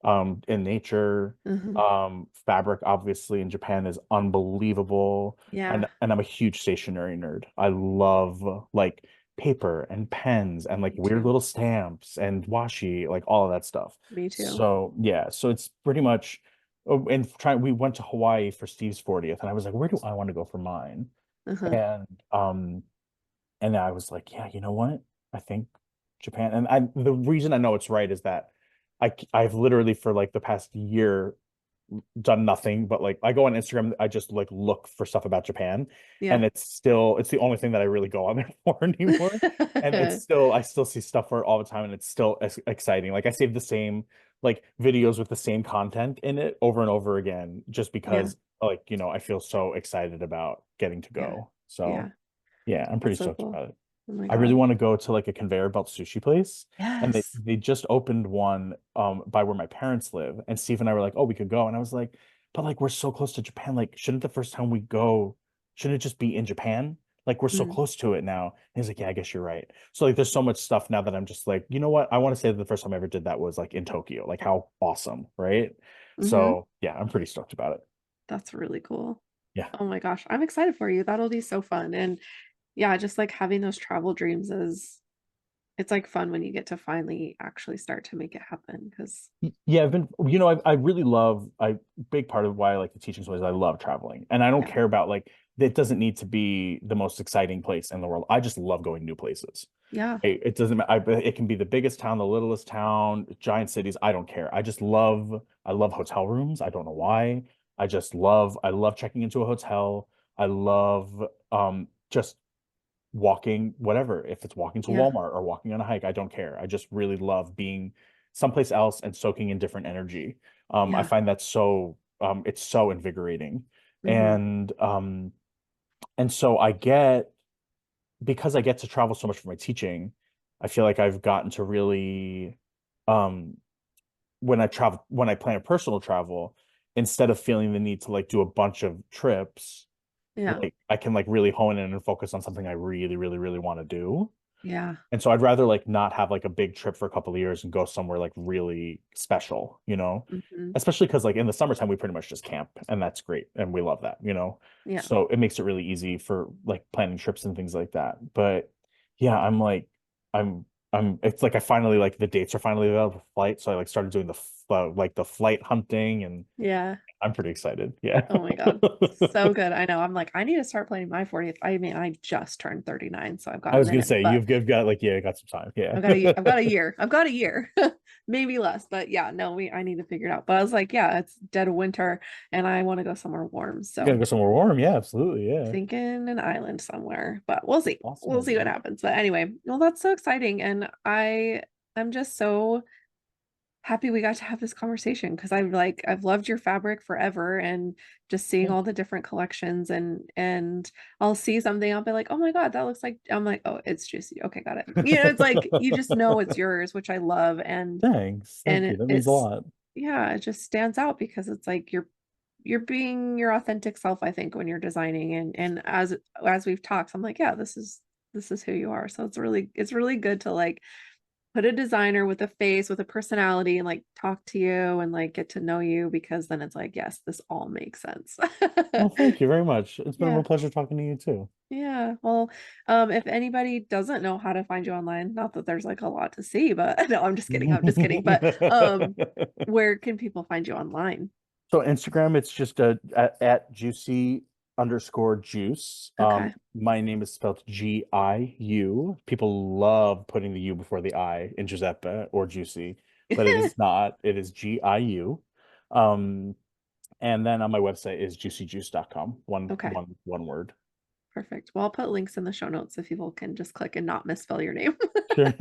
in nature. Hmm. Fabric obviously in Japan is unbelievable. Yeah, And I'm a huge stationery nerd. I love like paper and pens and like me weird too. little stamps and washi, like all of that stuff. Me too. So yeah, so it's pretty much and we went to Hawaii for Steve's 40th, and I was like, where do I want to go for mine? Uh-huh. And and I was like, yeah, you know what? I think Japan. And I the reason I know it's right is that I've literally for like the past year done nothing but like I go on Instagram, I just like look for stuff about Japan, Yeah. and it's the only thing that I really go on there for anymore. And I still see stuff for it all the time, and it's still exciting. Like I save the same like videos with the same content in it over and over again, just Yeah. because like, I feel so excited about getting to Yeah. go. So Yeah. yeah, I'm pretty That's so stoked cool. about it. Oh my I really God. want to go to like a conveyor belt sushi place. And Yes. they just opened one by where my parents live. And Steve and I were like, oh, we could go. And I was like, but like we're so close to Japan. Like, shouldn't the first time we go, shouldn't it just be in Japan? Like we're so Mm. close to it now. And he's like, yeah, I guess you're right. So like there's so much stuff now that I'm just like, you know what? I want to say that the first time I ever did that was like in Tokyo. Like how awesome, right? Hmm. So yeah, I'm pretty stoked about it. That's really cool. Yeah. Oh my gosh. I'm excited for you. That'll be so fun. And yeah, just like having those travel dreams is it's like fun when you get to finally actually start to make it happen because Yeah, I've been, I really love, big part of why I like the teaching is I love traveling. And I don't yeah. care about like, it doesn't need to be the most exciting place in the world. I just love going new places. Yeah. It doesn't matter. It can be the biggest town, the littlest town, giant cities. I don't care. I love hotel rooms. I don't know why. I love checking into a hotel. I love, just walking, whatever, if it's walking to Yeah. Walmart or walking on a hike, I don't care. I just really love being someplace else and soaking in different energy. I Yeah. find that it's so invigorating. Hmm. And and so I get because I get to travel so much for my teaching, I feel like I've gotten to really um when I plan a personal travel, instead of feeling the need to like do a bunch of trips, Yeah. like I can like really hone in and focus on something I really, really, really want to do. Yeah. And so I'd rather like not have like a big trip for a couple of years and go somewhere like really special, Hmm. Especially because like in the summertime we pretty much just camp, and that's great and we love that. Yeah. So it makes it really easy for like planning trips and things like that. But yeah, I'm like I'm it's like I finally like the dates are finally available for flight, so I like started doing like the flight hunting, and Yeah. I'm pretty excited. Yeah. Oh my God. So good. I know. I'm like, I need to start planning my 40th. I mean, I just turned 39, so I've got I a was gonna minute, say but you've got like yeah, got some time. Yeah. I've got a year. I've got a year. Maybe less, but yeah, no, I need to figure it out. But I was like, yeah, it's dead of winter and I want to go somewhere warm. You gotta So go somewhere warm. Yeah, absolutely. Yeah. thinking an island somewhere, but we'll see. We'll see what Awesome. happens. But anyway, well, that's so exciting. And I'm just so happy we got to have this conversation because I've loved your fabric forever and just seeing Yeah. all the different collections and I'll see something, I'll be like, oh my God, that looks like I'm like, oh, it's juicy. Okay, got it. It's like you just know it's yours, which I love. Thanks. And Thank you. That means a it's lot. yeah, it just stands out because it's like you're being your authentic self, I think, when you're designing and as we've talked, I'm like, yeah, this is who you are. So it's really good to like put a designer with a face, with a personality and like talk to you and like get to know you because then it's like, yes, this all makes sense. Well, thank you very much. It's been a Yeah. real pleasure talking to you too. Yeah. Well, if anybody doesn't know how to find you online, not that there's like a lot to see, but no, I'm just kidding. I'm just kidding. But where can people find you online? So Instagram, it's just at Giucy underscore juice. Okay. My name is spelled Giu. People love putting the U before the I in Giuseppe or Juicy, but it is not. It is Giu. Um, and then on my website is juicyjuice.com. Okay. One word. Perfect. Well, I'll put links in the show notes so people can just click and not misspell your name. Sure.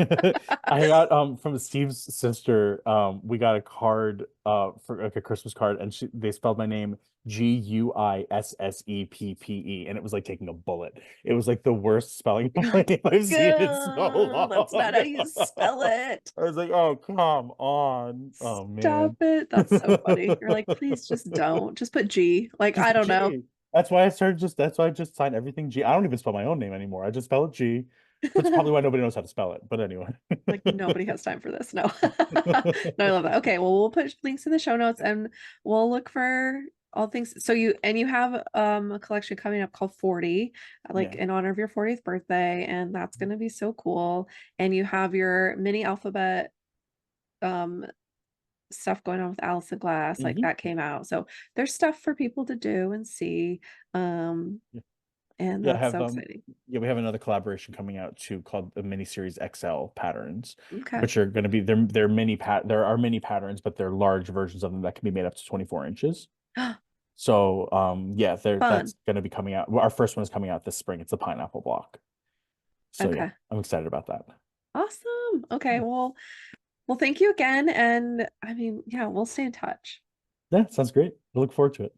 I got from Steve's sister, we got a card for like a Christmas card, and they spelled my name Guisseppe, and it was like taking a bullet. It was like the worst spelling of You're my like, name I've seen in so "Gah, that's not long. how you spell it. I was like, oh, come on. Oh Stop man. it." That's so funny. You're like, please just don't. Just put G. Like, Just I the don't know. G. That's why I just signed everything G. I don't even spell my own name anymore. I just spell it G. That's probably why nobody knows how to spell it. But anyway. Like, nobody has time for this. No. No, I love that. Okay, well, we'll put links in the show notes and we'll look for all things. So you have a collection coming up called 40, like Yeah. in honor of your 40th birthday, and that's gonna be so cool. And you have your mini alphabet um stuff going on with Alison Glass, like Hmm. that came out. So there's stuff for people to do and see. And Yeah, I that's have so exciting. yeah, we have another collaboration coming out too called the miniseries XL patterns, Okay. which are going to be they're there are mini patterns, but they're large versions of them that can be made up to 24 inches. So yeah, Fun. that's going to be coming out. Well, our first one is coming out this spring. It's the pineapple block. So yeah, Okay. I'm excited about that. Awesome. Okay. Well, thank you again. And I mean, yeah, we'll stay in touch. Yeah, sounds great. I look forward to it.